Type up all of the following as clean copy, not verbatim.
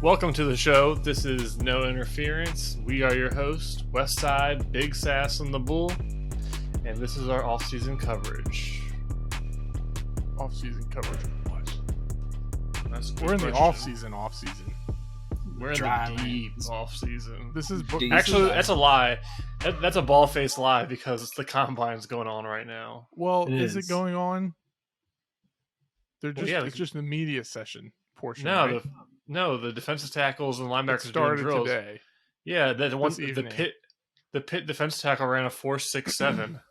Welcome to the show. This is No Interference. We are your hosts, Westside, Big Sass, and the Bull, and this is our off-season coverage. Off-season coverage of what? We're in the off-season. We're in the deep off-season. This is actually that's a lie. That's a bald-faced lie because the combine's going on right now. Well, is it going on? It's just the media session portion. No, right? the defensive tackles and linebackers started doing drills today. Yeah, the Pitt defensive tackle ran a 4.67.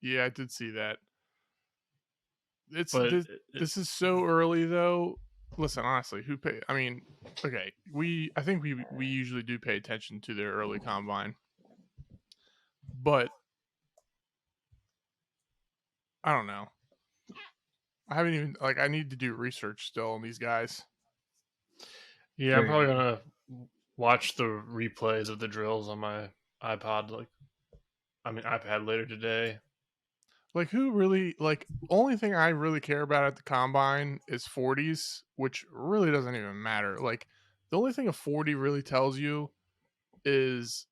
Yeah, I did see that. This is so early though. Listen, honestly, who pay? I mean, okay, I think we usually do pay attention to their early combine, but I don't know. I haven't even I need to do research still on these guys. Yeah, I'm probably gonna watch the replays of the drills on my iPad later today. Who really only thing I really care about at the combine is 40s, which really doesn't even matter. The only thing a 40 really tells you is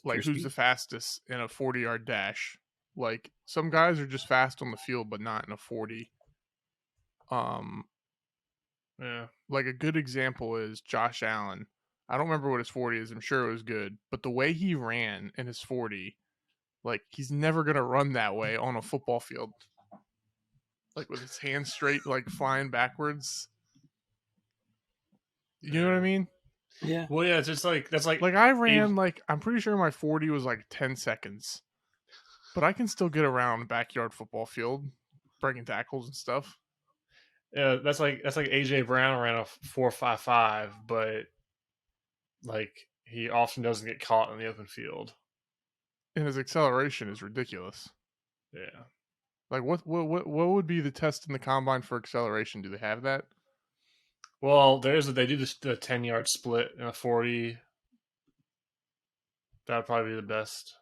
who's the fastest in a 40-yard dash. Some guys are just fast on the field, but not in a 40. Yeah. A good example is Josh Allen. I don't remember what his 40 is. I'm sure it was good, but the way he ran in his 40, he's never gonna run that way on a football field. With his hands straight, flying backwards. You know what I mean? Yeah. Well, yeah, it's just that's I ran I'm pretty sure my 40 was 10 seconds. But I can still get around a backyard football field, breaking tackles and stuff. Yeah, that's like AJ Brown ran a 4.55, but he often doesn't get caught in the open field. And his acceleration is ridiculous. Yeah. What would be the test in the combine for acceleration? Do they have that? Well, they do the 10-yard split in a 40. That'd probably be the best.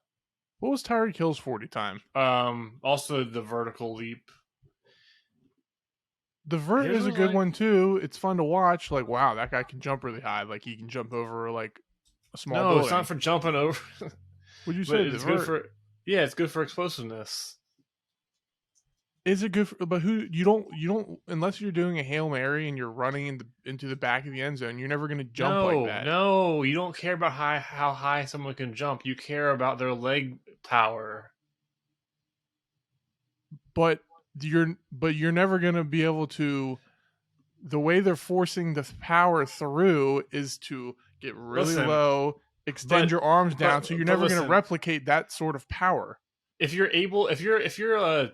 What was Tyreek Hill's 40 time? Also the vertical leap. The vert is a good one too. It's fun to watch. Wow, that guy can jump really high. He can jump over a small building. No, it's not for jumping over. Would you say it's good for? Yeah, it's good for explosiveness. Is it good for? But you don't unless you're doing a Hail Mary and you're running into the back of the end zone. You're never going to jump like that. No, you don't care about how high someone can jump. You care about their leg power. But you're never going to be able to. The way they're forcing the power through is to get really low, extend your arms down, so you're never going to replicate that sort of power. If you're a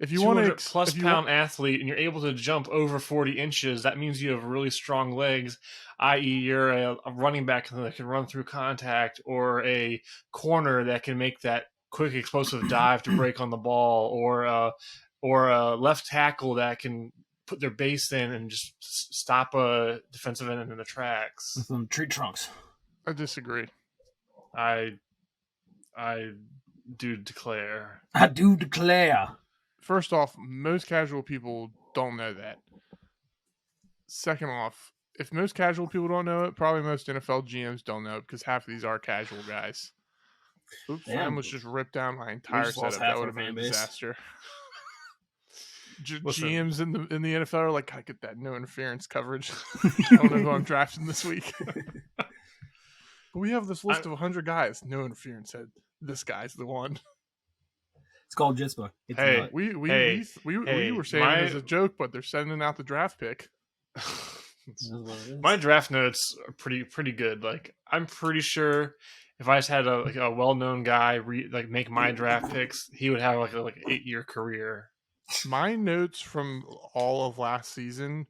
if you want to plus pound athlete and you're able to jump over 40 inches, that means you have really strong legs, i.e. you're a running back that can run through contact, or a corner that can make that quick explosive dive to break on the ball, or a left tackle that can put their base in and just stop a defensive end in the tracks. Some tree trunks. I disagree. I do declare. First off, most casual people don't know that. Second off, if most casual people don't know it, probably most NFL GMs don't know it, because half of these are casual guys. Oops, I almost just ripped down my entire setup. That would have been a disaster. GMs in the NFL are I get that no interference coverage. I don't know who I'm drafting this week. But we have this list of 100 guys. No interference said this guy's the one. It's called Jitsba. We were saying it as a joke, but they're sending out the draft pick. My draft notes are pretty good. I'm pretty sure if I just had a well-known guy make my draft picks, he would have an 8-year career. My notes from all of last season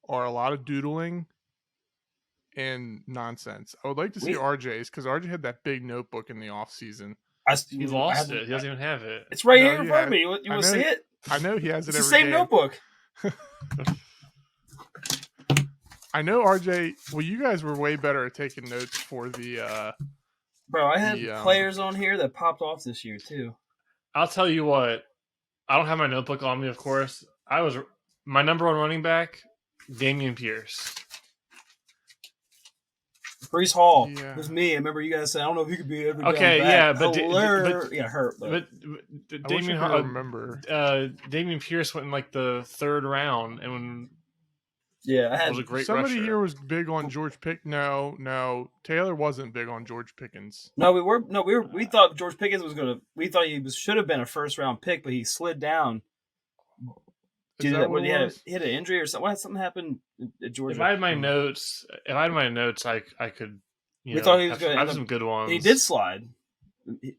are a lot of doodling and nonsense. I would like to see RJ's, because RJ had that big notebook in the off season. He lost it. He doesn't even have it. It's right here in front of me. You want to see it? I know he has it. It's the same notebook. I know RJ. Well, you guys were way better at taking notes for the. Bro, I have players on here that popped off this year too. I'll tell you what. I don't have my notebook on me, of course. My number one running back, Dameon Pierce. Brees Hall. Yeah. It was me. I remember you guys said, I don't know if he could be every Okay, down yeah, back. but hurt. but I wish I could remember. Damian Pierce went in like the third round, and was a great somebody rusher. here was big on George Pickens. No, Taylor wasn't big on George Pickens. No, we thought George Pickens was gonna. We thought he should have been a first round pick, but he slid down. He had an injury or something. Something happened at Georgia. If I had my notes, I could. We thought he was going to have some good ones. He did slide. It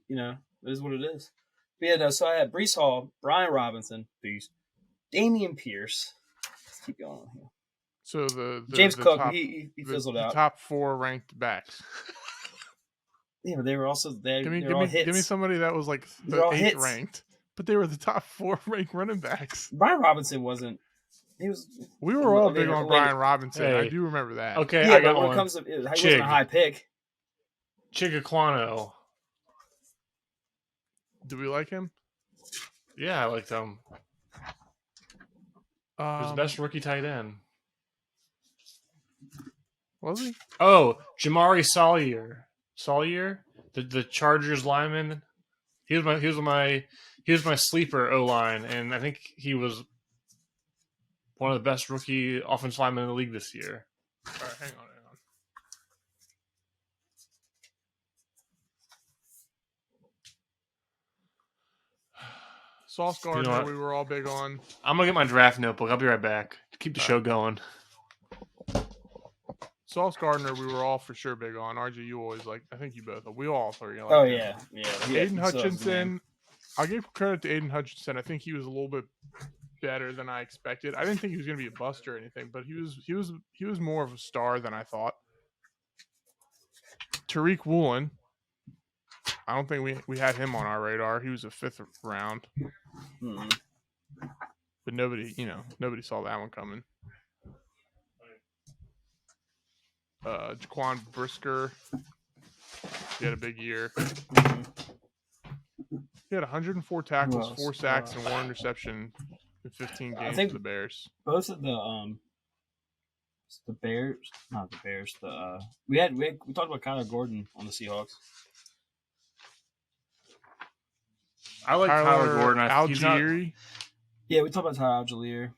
is what it is. But yeah, no. So I had Brees Hall, Brian Robinson, Damian Pierce. Let's keep going on here. So the James Cook, top, he fizzled out. The top 4 ranked backs. Yeah, but they were also give me somebody that was like the 8th ranked, but they were the top 4 ranked running backs. Brian Robinson wasn't. We were all big on Brian Robinson. Hey. I do remember that. Okay, yeah, I got but when one. it comes to he wasn't a high pick. Chigaquano. Do we like him? Yeah, I liked him. He was the best rookie tight end. Was he? Oh, Jamari Salyer, the Chargers lineman. He was my sleeper O-line, and I think he was one of the best rookie offensive linemen in the league this year. All right, hang on. Sauce Gardner, we were all big on. I'm gonna get my draft notebook. I'll be right back. Keep the show going. Sauce Gardner, we were all for sure big on. RJ, you always like. I think you both. We all three. Yeah. Aiden Hutchinson. I'll give credit to Aiden Hutchinson. I think he was a little bit better than I expected. I didn't think he was going to be a bust or anything, but he was more of a star than I thought. Tariq Woolen. I don't think we had him on our radar. He was a 5th round. Mm-hmm. But nobody saw that one coming. Jaquan Brisker. He had a big year. He had 104 tackles, 4 sacks, and 1 interception in 15 games for the Bears. Both of the Bears, not the Bears. We talked about Kyler Gordon on the Seahawks. I like Kyler Gordon. Algieri. Yeah, we talked about Tyler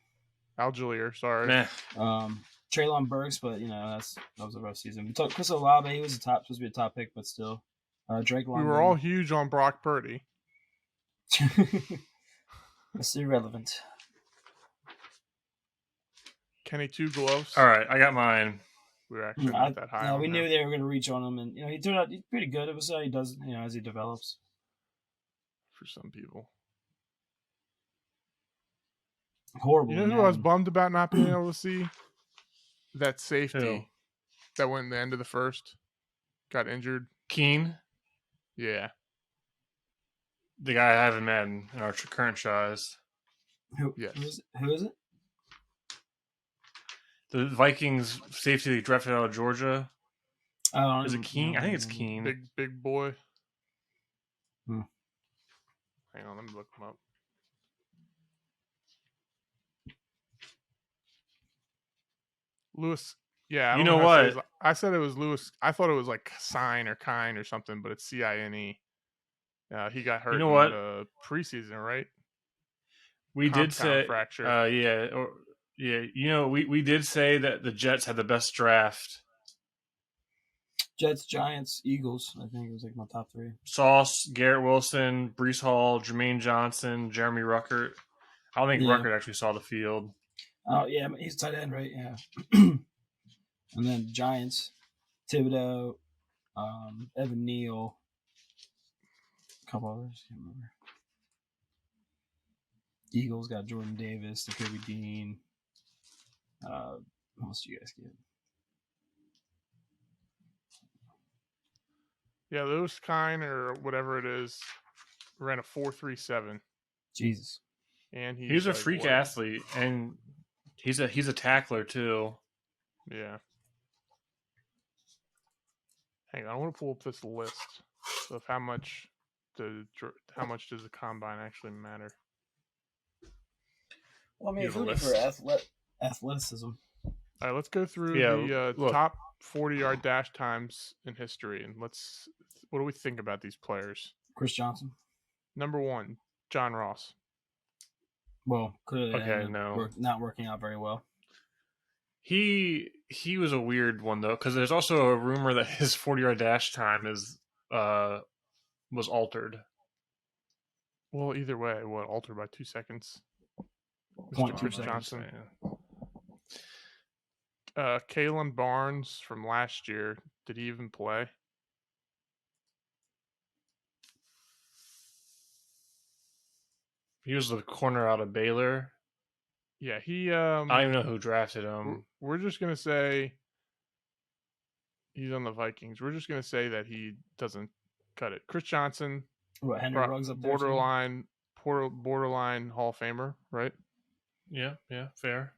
Algier, sorry. Nah. Treylon Burks, but that was a rough season. We talked Chris Olave. He was supposed to be a top pick, but still. Drake London. We were all huge on Brock Purdy. It's irrelevant. Kenny Two Gloves. All right, I got mine. We were actually not that high. No, we knew they were going to reach on him, and he turned out pretty good. It was how he does, as he develops. For some people. Horrible. You know who I was bummed about not being able to see? That safety that went in the end of the first. Got injured. Keene? Yeah. The guy I haven't met in our current shows. Yes. Who is it? The Vikings safety they drafted out of Georgia. Is it Keene? I think it's Keene. Big boy. Hang on, let me look him up. Lewis. Yeah. You know what? I said it was Lewis. I thought it was like Sign or Kine or something, but it's Cine. He got hurt in the preseason, right? We did say fracture. We did say that the Jets had the best draft. Jets, Giants, Eagles. I think it was like my top 3. Sauce, Garrett Wilson, Breece Hall, Jermaine Johnson, Jeremy Ruckert. I don't think Ruckert actually saw the field. Oh yeah, he's tight end, right? Yeah. And then Giants, Thibodeau, Evan Neal, a couple others. Can't remember. Eagles got Jordan Davis, Jacoby Dean. What else do you guys get? Yeah, Lewis Kine or whatever it is ran a 4.37. Jesus. And he's a freak athlete, and he's a tackler too. Yeah. Hang on, I want to pull up this list of how much does the combine actually matter. Well, I mean, if you're looking for athleticism. All right, let's go through the 40-yard dash times in history, and what do we think about these players? Chris Johnson. Number 1, John Ross. Well, clearly Okay, no. not working out very well. He was a weird one though, because there's also a rumor that his 40-yard dash time was altered. Well, either way, altered by 2 seconds? Point Chris 2 Johnson. seconds. Kalen Barnes from last year. Did he even play? He was the corner out of Baylor. Yeah, he. I don't even know who drafted him. We're just gonna say he's on the Vikings. We're just gonna say that he doesn't cut it. Chris Johnson. What, Henry Ruggs up there? Borderline Hall of Famer, right? Yeah, fair.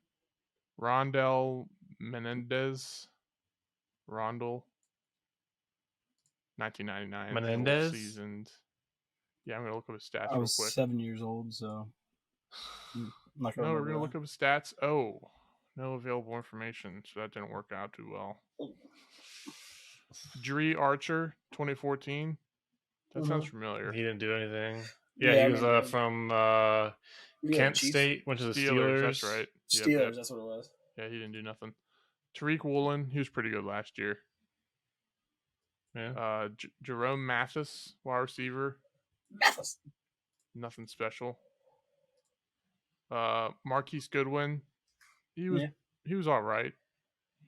Rondell Menendez. Rondell. 1999. Menendez? Seasoned. Yeah, I'm going to look up his stats I was real quick. 7 years old, so... We're going to look up his stats. Oh, no available information, so that didn't work out too well. Dree Archer, 2014. That sounds familiar. He didn't do anything. Yeah, he was from Kent State, went to the Steelers. That's right. Steelers, Yep. that's what it was. Yeah, he didn't do nothing. Tariq Woolen, he was pretty good last year. Yeah. Jerome Mathis, wide receiver. Mathis. Nothing special. Marquise Goodwin, he was all right.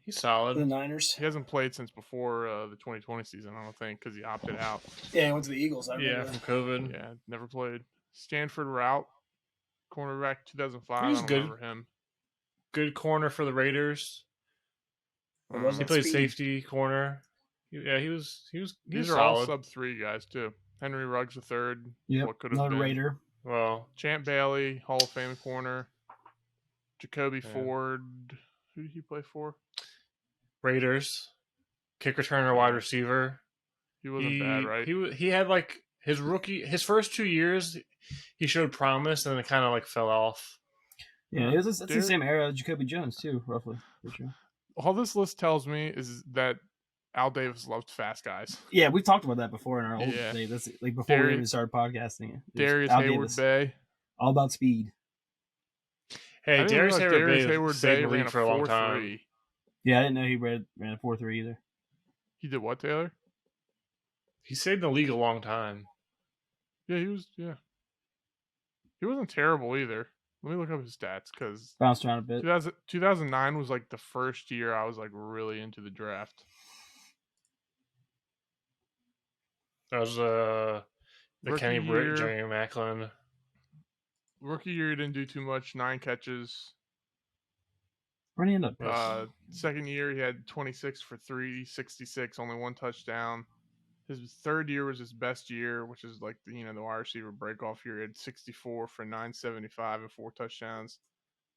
He's solid. The Niners. He hasn't played since before the 2020 season, I don't think, because he opted out. Yeah, he went to the Eagles. From COVID. Yeah, never played. Stanford Route, cornerback 2005. He's I don't good. remember him. Good corner for the Raiders. He played safety corner. Yeah, he was These are solid. all sub-3 guys, too. Henry Ruggs III. Yep, what could have another been. Raider. Well, Champ Bailey, Hall of Fame corner. Jacoby Ford. Who did he play for? Raiders. Kick returner, wide receiver. He wasn't bad, right? He had like his first 2 years, he showed promise, and then it kind of like fell off. Yeah, it's the same era of Jacoby Jones too, roughly. For sure. All this list tells me is that Al Davis loved fast guys. Yeah, we talked about that before in our old day. That's like before we even started podcasting. Darius Hayward Bay. All about speed. Hey, Darius Hayward Bay ran for a long time. Yeah, I didn't know he ran a 4.3 either. He did what, Taylor? He stayed in the league a long time. Yeah, he was. Yeah, he wasn't terrible either. Let me look up his stats because bounced around a bit. 2009 was like the first year I was like really into the draft. That was the Kenny Britt, Jerry Macklin. Rookie year, he didn't do too much. 9 catches. Where'd he end up? Second year, he had 26 for 366, only 1 touchdown. His third year was his best year, which is like the wide receiver break-off year. He had 64 for 975 and 4 touchdowns.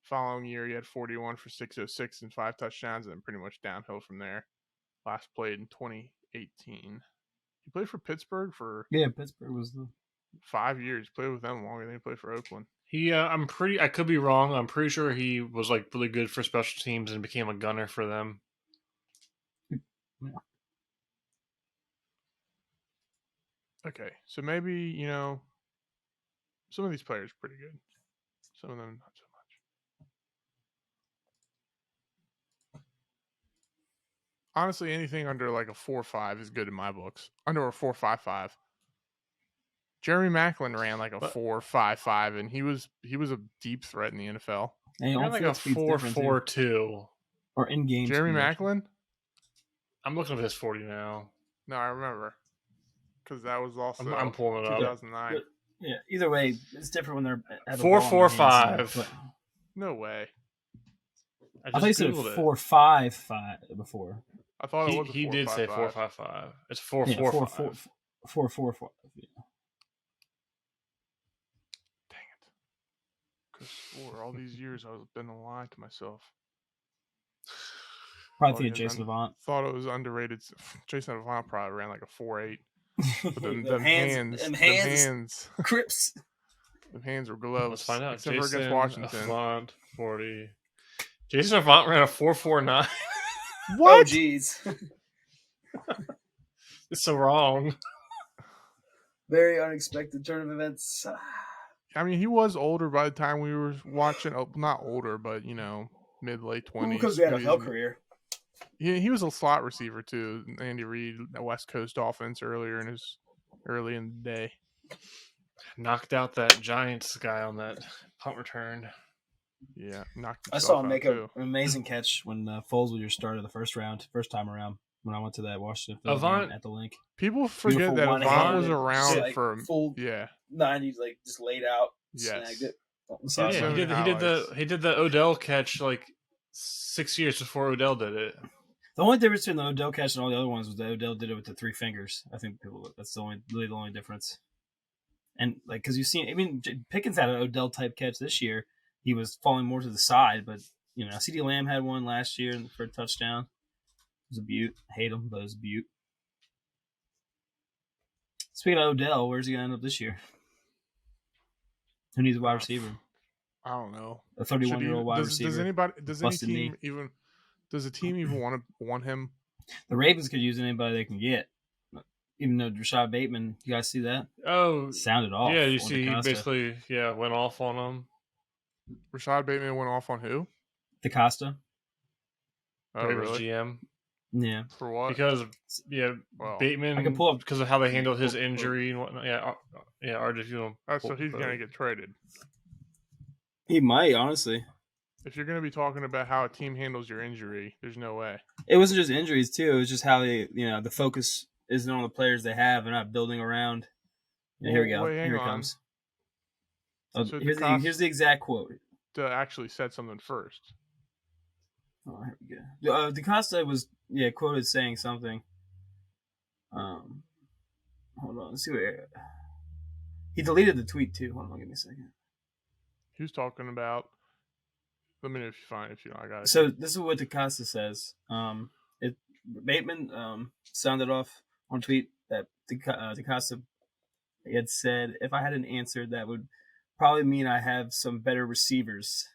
Following year, he had 41 for 606 and 5 touchdowns, and then pretty much downhill from there. Last played in 2018. He played for Pittsburgh for Pittsburgh was the 5 years. He played with them longer than he played for Oakland. I could be wrong. I'm pretty sure he was like really good for special teams and became a gunner for them. Yeah. Okay, so maybe, some of these players are pretty good. Some of them not so much. Honestly, anything under like a 4.5 is good in my books. Under a 4.55. Jeremy Macklin ran like a 4.55, and he was a deep threat in the NFL. He ran like a 4.42. Or in game. Jeremy Macklin? I'm looking at his 40 now. No, I remember. Because that was also I'm pulling it up. 2009. Yeah, either way, it's different when they're 4.45. No way. I thought you said 4.55 before. I thought it was he did say 4.55. It's 4.45. 4.45. Yeah. Dang it! Because for all these years I've been lying to myself. Probably think of Jason Avant. Thought it was underrated. Jason Avant probably ran like a 4.8. But them hands, Crips. The hands were gloves. Let's find out. Except for against Washington. Avant 40. Jason Avant ran a 4.49. What? Oh, geez. It's so wrong. Very unexpected turn of events. I mean, he was older by the time we were watching. Oh, not older, but mid late Because 20s. of the NFL career. He was a slot receiver too. Andy Reid, a West Coast offense early in the day. Knocked out that Giants guy on that punt return. Yeah, knocked I saw himself him out make too. an amazing catch when Foles was your starter the first time around. When I went to that Washington Phil Avant- game at the link. People forget Beautiful that one Avant was handed, around like, for full yeah. 90s, like just laid out, Yes. snagged it. On the Yeah, Yeah, so sideline. many highlights. he did the Odell catch like 6 years before Odell did it. The only difference between the Odell catch and all the other ones was that Odell did it with the 3 fingers. I think that's the only difference. And like, because you've seen, I mean, Pickens had an Odell type catch this year. He was falling more to the side, but CeeDee Lamb had one last year for a touchdown. It was a beaut. I hate him, but it was a beaut. Speaking of Odell, where's he gonna end up this year? Who needs a wide receiver? I don't know. A 31-year-old wide receiver. Does any team even? Does a team even want him? The Ravens could use anybody they can get. Even though Rashad Bateman, you guys see that? Oh, sounded off. Yeah, you see, he basically went off on him. Rashad Bateman went off on who? DaCosta. Oh, Ravens really? GM. Yeah. For what? Because Bateman, I can pull up because of how they handled his injury and whatnot. Yeah, RJ. So he's gonna get traded. He might, honestly. If you're gonna be talking about how a team handles your injury, there's no way. It wasn't just injuries too. It was just how they, the focus isn't on the players they have. They're not building around. Here we go. Here it comes. Oh, So here's the exact quote. Actually said something first. Oh, here we go. DaCosta was quoted saying something. Hold on, let's see what he deleted the tweet too. Hold on, give me a second. He was talking about. Let me know if you find if you know. I got it. So this is what DaCosta says. Bateman sounded off on a tweet that DaCosta had said, "If I had an answer, that would probably mean I have some better receivers.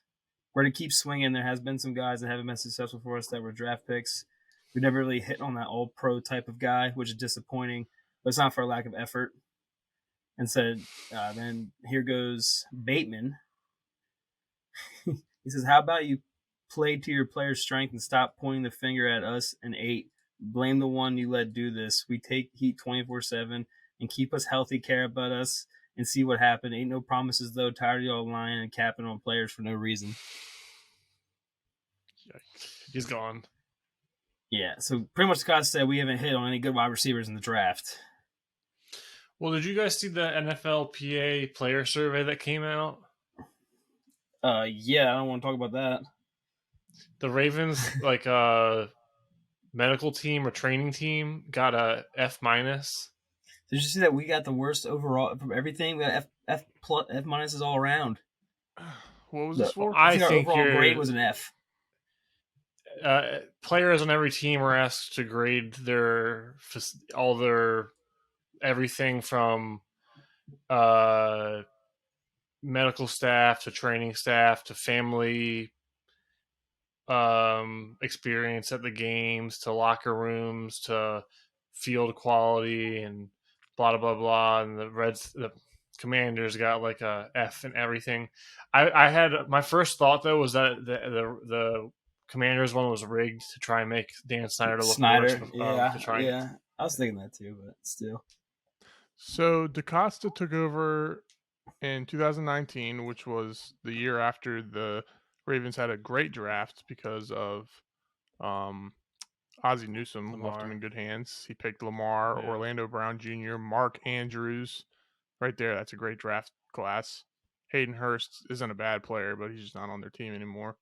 We're to keep swinging. There has been some guys that haven't been successful for us that were draft picks. We never really hit on that all pro type of guy, which is disappointing. But it's not for a lack of effort." And said, then here goes Bateman. He says, "How about you play to your player's strength and stop pointing the finger at us and 8? Blame the one you let do this. We take heat 24/7 and keep us healthy, care about us, and see what happens. Ain't no promises, though. Tired of y'all lying and capping on players for no reason." He's gone. Yeah, so pretty much Scott said we haven't hit on any good wide receivers in the draft. Well, did you guys see the NFLPA player survey that came out? Yeah, I don't want to talk about that. The Ravens, medical team or training team, got a F-. Did you see that we got the worst overall from everything? We got F minuses all around. What was this for? I think our overall grade was an F. Players on every team were asked to grade all their everything from medical staff to training staff to family experience at the games to locker rooms to field quality and blah blah blah. And the Commanders got like a F and everything. I had my first thought though was that the Commanders one was rigged to try and make Dan Snyder look worse. Yeah, I was thinking that too, but still. So DaCosta took over in 2019, which was the year after the Ravens had a great draft because of Ozzie Newsome left him in good hands. He picked Lamar, Orlando Brown Jr., Mark Andrews. Right there, that's a great draft class. Hayden Hurst isn't a bad player, but he's just not on their team anymore.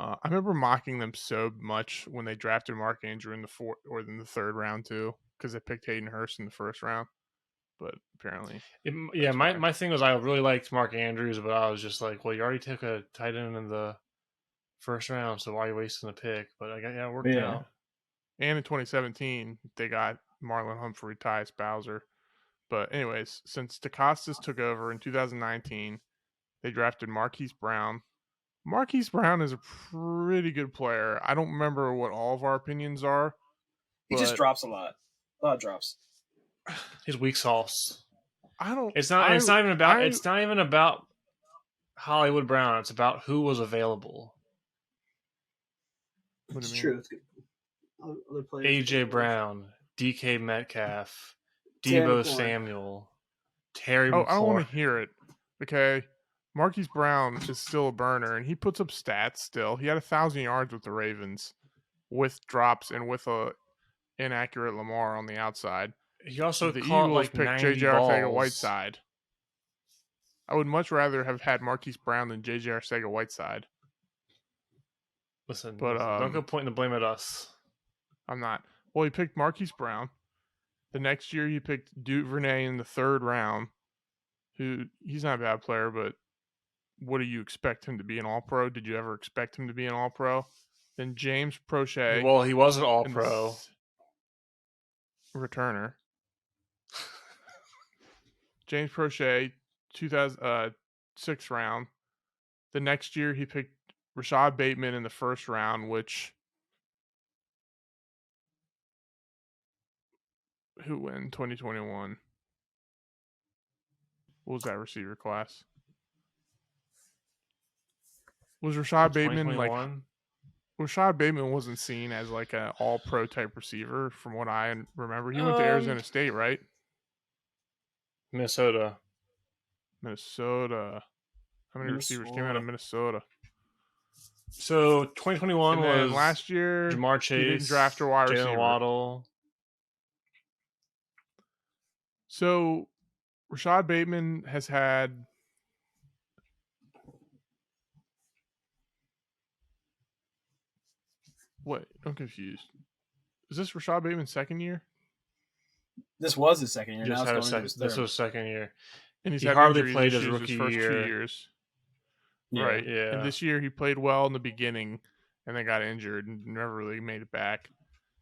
I remember mocking them so much when they drafted Mark Andrews in the fourth or in the third round too, because they picked Hayden Hurst in the first round. But apparently, my thing was I really liked Mark Andrews, but I was just like, well, you already took a tight end in the first round, so why are you wasting the pick? But it worked out. And in 2017, they got Marlon Humphrey, Tyus Bowser. But anyways, since DaCosta's took over in 2019, they drafted Marquise Brown, Marquise Brown is a pretty good player. I don't remember what all of our opinions are. He just but drops a lot. A lot of drops. His weak sauce. I don't. It's not even about Hollywood Brown. It's about who was available. What do It's you true. mean? It's good. Other players. AJ Brown, DK Metcalf, Terry Debo McLaurin. Samuel, Terry Oh, I don't want McLaurin. to hear it. Okay. Marquise Brown is still a burner, and he puts up stats still. He had 1,000 yards with the Ravens with drops and with a inaccurate Lamar on the outside. He also The caught Eagles like picked 90 J.J. balls. Arcega-Whiteside. I would much rather have had Marquise Brown than J.J. Arcega-Whiteside. Listen, But don't go pointing the blame at us. I'm not. Well, he picked Marquise Brown. The next year, he picked Duvernay in the 3rd round. He's not a bad player, but what do you expect him to be, an All-Pro? Did you ever expect him to be an All-Pro? Then James Prochet. Well, he was an All-Pro. Returner. James Prochet, 2006 round. The next year, he picked Rashad Bateman in the 1st round, which... Who won 2021? What was that receiver class? Was Rashad Bateman like... Rashad Bateman wasn't seen as like an all-pro type receiver from what I remember. He went to Arizona State, right? Minnesota. How many receivers came out of Minnesota? So 2021 was last year. Jamar Chase, he didn't draft a wide receiver. Jalen Waddle. So Rashad Bateman has had what? I'm confused. Is this Rashad Bateman's 2nd year? This was his 2nd year. Just now had it's going into his 3rd. This was 2nd year. And he hardly played his rookie first year. 2 years. Yeah. Right. Yeah. And this year he played well in the beginning and then got injured and never really made it back.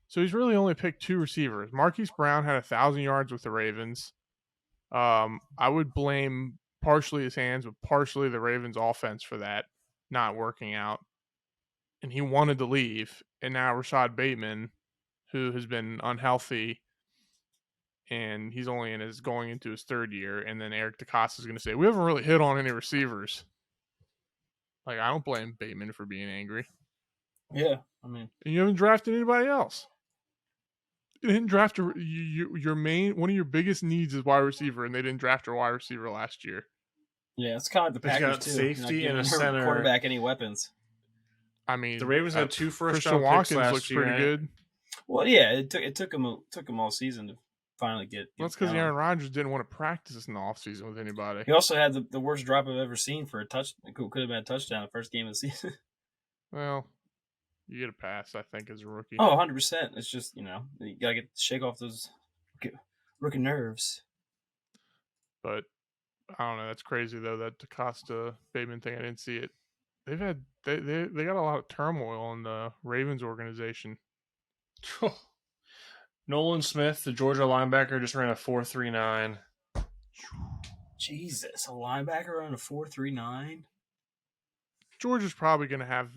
So he's really only picked 2 receivers. Marquise Brown had 1,000 yards with the Ravens. I would blame partially his hands, but partially the Ravens offense for that not working out. And he wanted to leave. And now Rashad Bateman, who has been unhealthy, and he's only going into his 3rd year. And then Eric DeCosta is going to say, we haven't really hit on any receivers. Like, I don't blame Bateman for being angry. Yeah, I mean, and you haven't drafted anybody else. You didn't draft one of your biggest needs is wide receiver, and they didn't draft a wide receiver last year. Yeah, it's kind of the Packers got too. safety and a center. Quarterback, any weapons? I mean, the Ravens had 2 first Christian round Watkins picks last looks year. pretty good. Well, yeah, it took him all season to finally get. Well, that's because Aaron Rodgers didn't want to practice in the offseason with anybody. He also had the worst drop I've ever seen for a touch. Could have been a touchdown the first game of the season. Well, you get a pass, I think, as a rookie. Oh, 100%. It's just, you got to shake off those rookie nerves. But I don't know. That's crazy though. That DeCosta Bateman thing. I didn't see it. They got a lot of turmoil in the Ravens organization. Nolan Smith, the Georgia linebacker, just ran a 4.39. Jesus, a linebacker on a 4.39. Georgia's probably going to have.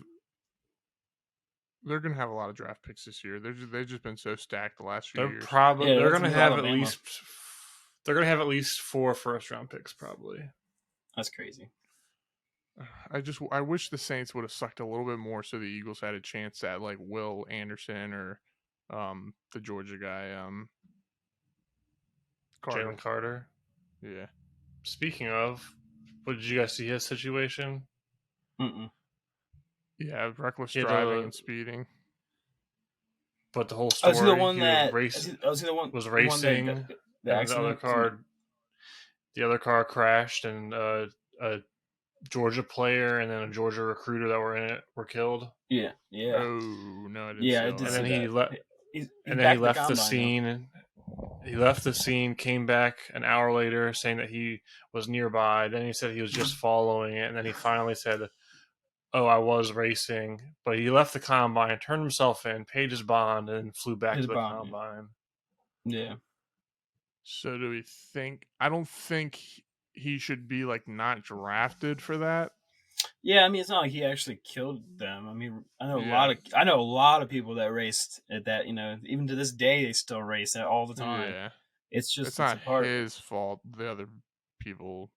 They're going to have a lot of draft picks this year. They've just been so stacked the last few years. They're going to have at least. They're going to have at least 4 first-round picks, probably. That's crazy. I wish the Saints would have sucked a little bit more so the Eagles had a chance at like Will Anderson or the Georgia guy, Jalen Carter. Yeah. Speaking of, did you guys see his situation? Mm-mm. Yeah, reckless driving and speeding. But the whole story, the one that was racing. The other car crashed, and a Georgia player and then a Georgia recruiter that were in it were killed. Yeah. Oh no, I didn't. Yeah, see and then he left. And then he left the scene. Now. He left the scene, came back an hour later, saying that he was nearby. Then he said he was just following it, and then he finally said, "Oh, I was racing." But he left the combine, turned himself in, paid his bond, and flew back to the combine. Yeah. So do we think? I don't think he should be like not drafted for that. Yeah, I mean, it's not like he actually killed them. I mean, I know Yeah. a lot of people that raced at that. Even to this day, they still race it all the time. Yeah. It's It's just it's not a part. his fault. The other people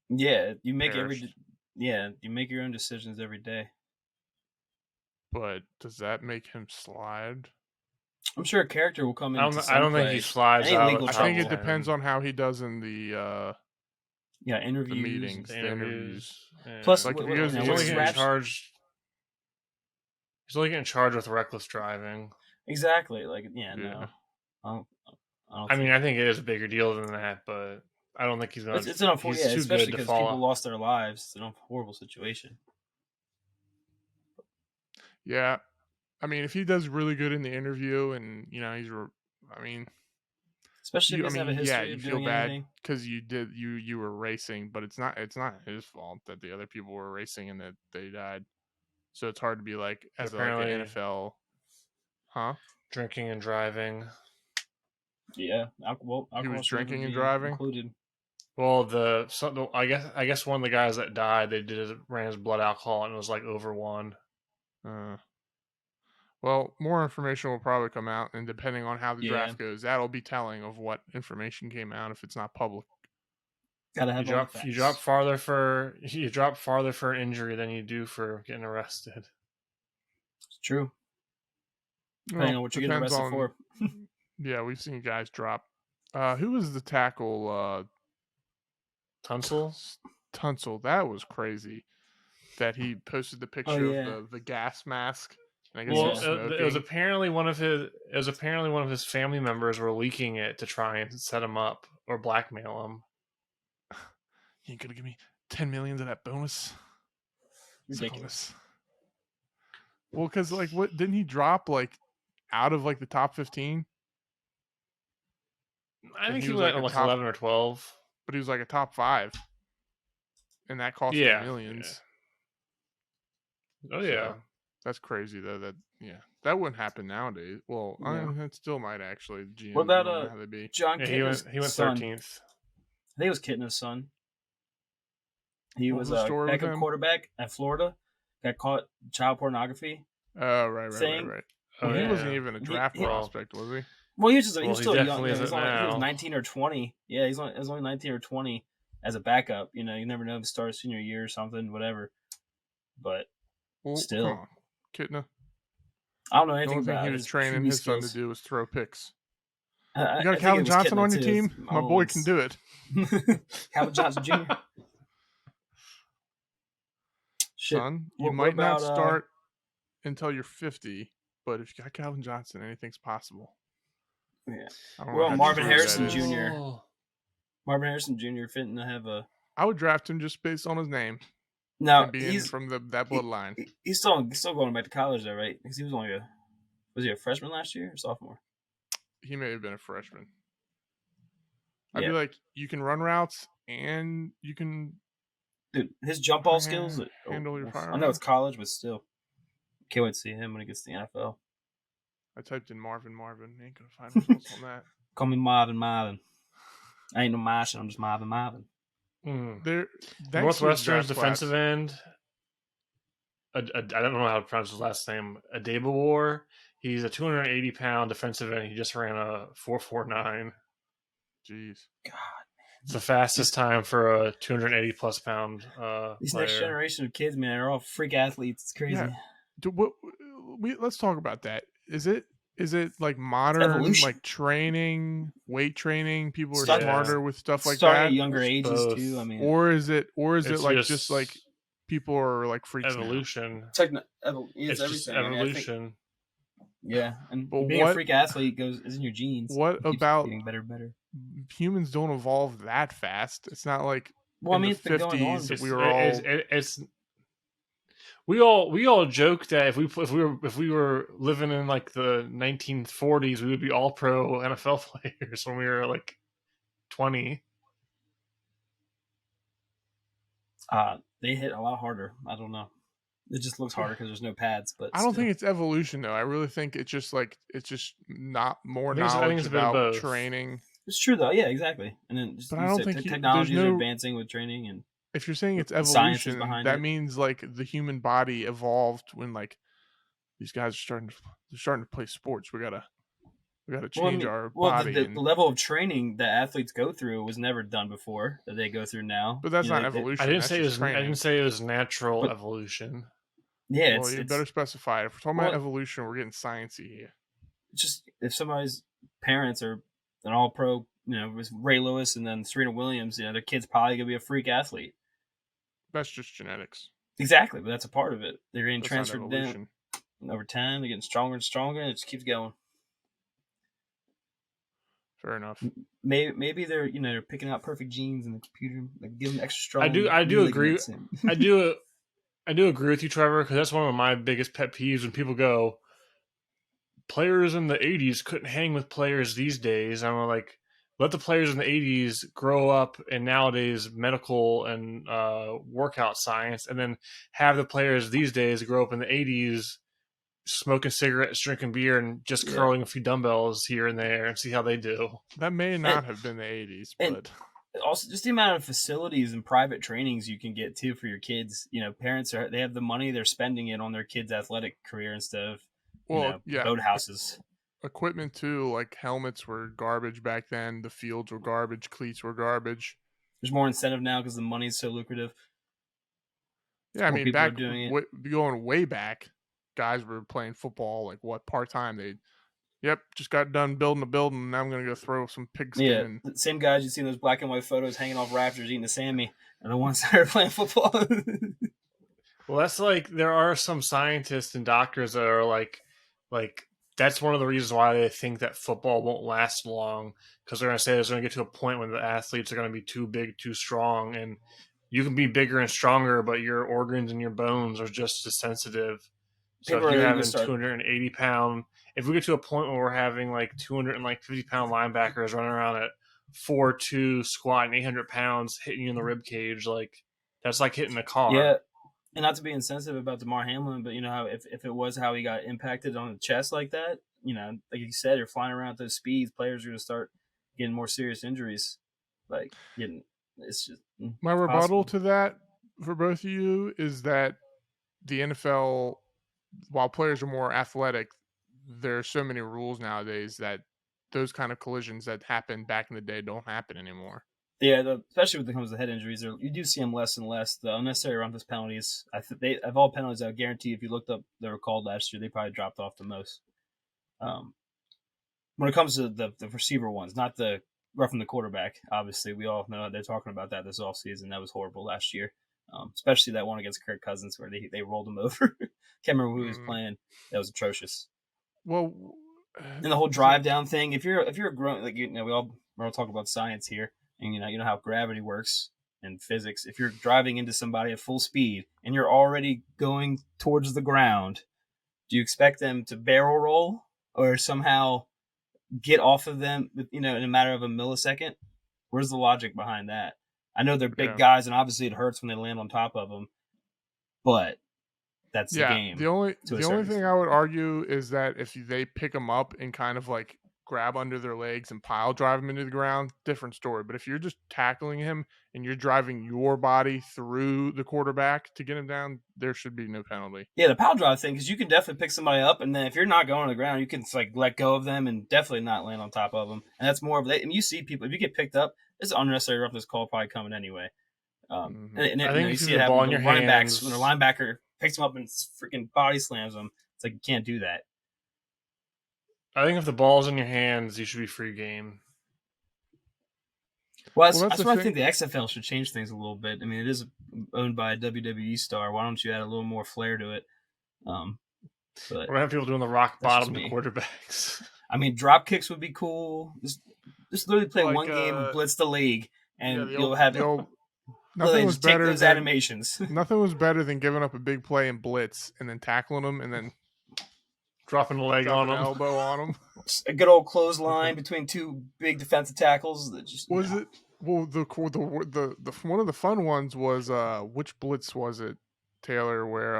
Yeah, perished. you make your own decisions every day. But does that make him slide? I'm sure a character will come into I some don't think he play. slides Any out legal of I think it trouble. trouble. depends on how he does in Yeah, the interviews. meetings, The the interviews. Plus, Like if he what, goes now, to he's what's only getting interviews, Raps? charged. He's only getting charged with reckless driving. Exactly. Like, yeah, yeah. no, I don't. I don't I mean, think I think it is a bigger deal than that, but I don't think he's gonna. it's He's yeah, too especially good to because people fall. lost their lives. It's a horrible situation. Yeah. I mean, if he does really good in the interview, and I mean, Especially if he doesn't have a yeah, history you of feel doing bad anything. because you were racing, but it's not his fault that the other people were racing and that they died. So it's hard to be like as like an Apparently, NFL, huh? drinking and driving. Yeah, He was alcohol should drinking and be driving. included. Well, I guess one of the guys that died, ran his blood alcohol and it was like over 1. Uh, well, more information will probably come out, and depending on how the Yeah, draft goes, that'll be telling of what information came out if it's not public. gotta have all the facts. You drop farther for an injury than you do for getting arrested. It's true. Depending on what you get depends arrested on. for. Yeah, we've seen guys drop. Who was the tackle? Tunsil? Tunsil. That was crazy. That he posted the picture yeah. of the gas mask. And I guess Well, he was smoking. it was apparently one of his family members were leaking it to try and set him up or blackmail him. You ain't gonna give me 10 million of that bonus. Ridiculous. Well, because like, what didn't he drop like out of like the top 15? I think he he was went like a like top- 11 or 12. But he was like a top 5, and that cost him millions. Yeah. Oh yeah. So, that's crazy though. That wouldn't happen nowadays. Well, it still might actually. GMs, What about you don't know how they be. John Yeah, Kitna's he went son? 13th. I think it was Kitna's son. He What was was the a story with backup him? quarterback at Florida. Got caught child pornography. Oh, right. thing. Well, Oh, he yeah. wasn't even a draft he- prospect, was he? Well, he was Well, he still young. definitely He was, isn't he was now. 19 or 20. Yeah, he was only 19 or 20 as a backup. You never know if he starts senior year or something, whatever. But Well, still, come on, Kitna. I don't know The anything only thing about he it. was His training QB his son to skills. do was throw picks. I You got think Calvin it was Johnson Kitna, on your too. team? My boy can do it. Calvin Johnson Jr. Shit. Son, you What might not about, start until you're 50, but if you got Calvin Johnson, anything's possible. Yeah. I don't know Well, how Marvin true that Harrison is. Jr. Marvin Harrison Jr. fitting to have a. I would draft him just based on his name No, and being from that bloodline. He's still going back to college though, right? Because he was only was he a freshman last year or sophomore? He may have been a freshman. I'd Yeah. be like, you can run routes and you can. Dude, his jump ball skills. Handle your I firearm. know it's college, but still, can't wait to see him when he gets to the NFL. I typed in Marvin. Ain't gonna find results on that. Call me Marvin. I ain't no Martian. I'm just Marvin. Northwestern's defensive end. I don't know how to pronounce his last name. Adebawar. He's a 280-pound defensive end. He just ran a 4.49. Jeez. God, It's the fastest time for a 280-plus pound these player. next generation of kids, man, are all freak athletes. It's crazy. Yeah. Let's talk about that. Is it like modern evolution. like training, weight training? People are Starting- smarter with stuff like Starting that, at younger It's ages both. too. I mean, or is it It's like just like people are like freaks now? evolution. it's It's everything. just I mean, I think- evolution. yeah, and But being a what- freak athlete is in your genes. What It keeps about getting better and better? humans don't evolve that fast? It's not like Well, I in mean, the it's been going on. 50s It's, we were all we all joke that if we were living in like the 1940s, we would be all pro NFL players when we were like 20. They hit a lot harder. I don't know. It just looks harder because there's no pads. But I don't think it's evolution though. I really think it's just not more I think knowledge it's a bit of about both. training. it's true though. Yeah, exactly. And then just, But I don't think technology is there's no- advancing with training, and If you're saying it's the science is evolution, behind that it. means like the human body evolved when like these guys are starting to play sports. We gotta change our body, The and level of training that athletes go through was never done before that they go through now. but that's You know, not evolution. That's just I didn't training. say it was natural but evolution. yeah, Well, you better specify. If we're talking about evolution, we're getting sciencey here. just if somebody's parents are an all pro, with Ray Lewis and then Serena Williams, their kid's probably gonna be a freak athlete. That's just genetics. Exactly, but that's a part of it. They're getting That's not transferred down evolution. over time. They're getting stronger and stronger, and it just keeps going. Fair enough. Maybe they're they're picking out perfect genes in the computer, like give them extra strong. I do agree. ligaments and- I do agree with you, Trevor, because that's one of my biggest pet peeves when people go, players in the 80s couldn't hang with players these days. I'm like, let the players in the 80s grow up in nowadays medical and workout science, and then have the players these days grow up in the 80s smoking cigarettes, drinking beer, and just curling a few dumbbells here and there and see how they do. That may not have been the 80s, but also just the amount of facilities and private trainings you can get too for your kids. Parents they have the money, they're spending it on their kids' athletic career instead of boat houses. Equipment too, like helmets were garbage back then. The fields were garbage. Cleats were garbage. There's more incentive now because the money's so lucrative. Yeah, I mean, back going way back, guys were playing football like part time. Just got done building a building, and now I'm gonna go throw some pigskin. Yeah, the same guys you see in those black and white photos hanging off rafters eating the Sammy are the ones that are playing football. Well, that's like there are some scientists and doctors that are like that's one of the reasons why they think that football won't last long, because they're going to say there's going to get to a point when the athletes are going to be too big, too strong, and you can be bigger and stronger, but your organs and your bones are just as sensitive. So if you're having 280 pound, if we get to a point where we're having like 250 pound linebackers running around at 4'2", squatting 800 pounds, hitting you in the rib cage, like that's like hitting a car. Yeah. And not to be insensitive about DeMar Hamlin, but how if it was how he got impacted on the chest like that, like you said, you're flying around at those speeds, players are going to start getting more serious injuries. It's just my rebuttal to that for both of you is that the NFL, while players are more athletic, there are so many rules nowadays that those kind of collisions that happened back in the day don't happen anymore. Yeah, especially when it comes to head injuries, you do see them less and less. The unnecessary roughness penalties, of all penalties, I guarantee if you looked up they were called last year, they probably dropped off the most. When it comes to the receiver ones, not the roughing the quarterback, obviously we all know they're talking about that this offseason. That was horrible last year, especially that one against Kirk Cousins where they rolled him over. Can't remember who he was playing. That was atrocious. Well, and the whole drive down thing. If you're a grown, like we're all talking about science here. And you know how gravity works and physics. If you're driving into somebody at full speed and you're already going towards the ground, do you expect them to barrel roll or somehow get off of them, in a matter of a millisecond? Where's the logic behind that? I know they're big guys, and obviously it hurts when they land on top of them, but that's the game. The only thing I would argue is that if they pick them up and kind of like grab under their legs and pile drive him into the ground, different story. But if you're just tackling him and you're driving your body through the quarterback to get him down, there should be no penalty. Yeah, the pile drive thing, because you can definitely pick somebody up, and then if you're not going to the ground, you can let go of them and definitely not land on top of them. And that's more of it. And you see people, if you get picked up, it's an unnecessary roughness call probably coming anyway. And I think you see it happen with running backs when a linebacker picks them up and freaking body slams them. It's like you can't do that. I think if the ball's in your hands, you should be free game. Well, that's why I think the XFL should change things a little bit. I mean, it is owned by a WWE star. Why don't you add a little more flair to it? We're going to have people doing the rock bottom to quarterbacks. I mean, drop kicks would be cool. Just literally play one game and blitz the league, and you'll have nothing was better those than animations. Nothing was better than giving up a big play and blitz and then tackling them and then dropping a leg on them, elbow on them. A good old clothesline between two big defensive tackles. That just it? Well, the one of the fun ones was which blitz was it, Taylor? Where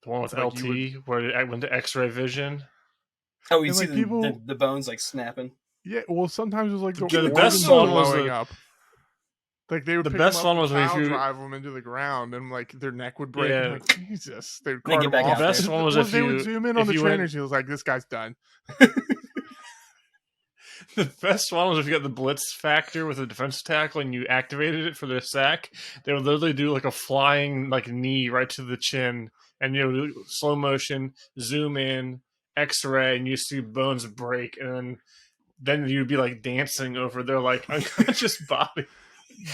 the one with LT where it went to X-ray vision. Oh, you see the bones snapping. Yeah, well, sometimes it was like the best one was up. Like they would The pick best them up one was and when pile you drive them into the ground, and like their neck would break. Yeah. And like Jesus, they would Then cart get them back off. out there. The best one was if they you would zoom in if on the you went- trainers. He was like, "This guy's done." The best one was if you got the blitz factor with a defensive tackle and you activated it for their sack. They would literally do like a flying like knee right to the chin, and slow motion, zoom in, X-ray, and you see bones break, and then you'd be like dancing over their like unconscious body.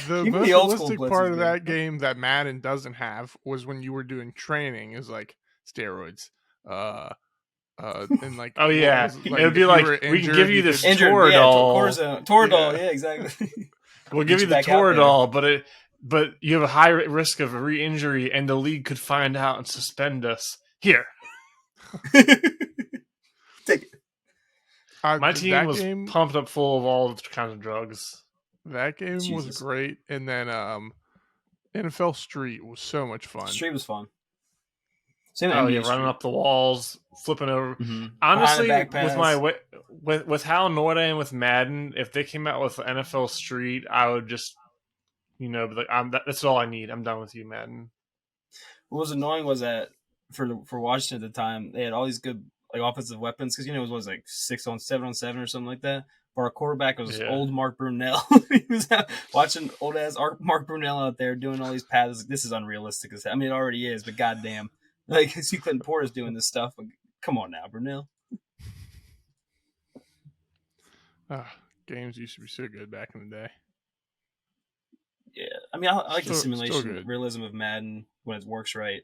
The Even most the old school realistic blitz part was of good. that game that Madden doesn't have was when you were doing training. Is like steroids. And like Oh yeah, what was it would if be you like were we can give you could- this Injured, Toradol. Toradol, Yeah. yeah, exactly. We'll Get give you you the back out there. Toradol, but you have a high risk of re-injury, and the league could find out and suspend us. Here, Take it. my team that was game, pumped up full of all kinds of drugs. That game was Jesus. great, and then NFL Street was so much fun. Street was fun. Same with Oh NBA yeah, running Street. up the walls, flipping over. Mm-hmm. Honestly, Behind the back with pass. with how annoyed I am with Madden, if they came out with NFL Street, I would just be like, that's all I need. I'm done with you, Madden. What was annoying was that for Washington at the time, they had all these good like offensive weapons because it was like 7-on-7 or something like that. But our quarterback was old Mark Brunell. He was watching old ass Mark Brunell out there doing all these passes. This is unrealistic. I mean, it already is, but goddamn, like see Clinton Porter's doing this stuff. But come on now, Brunell. Games used to be so good back in the day. Yeah, I mean, I like the Still simulation good. realism of Madden when it works right.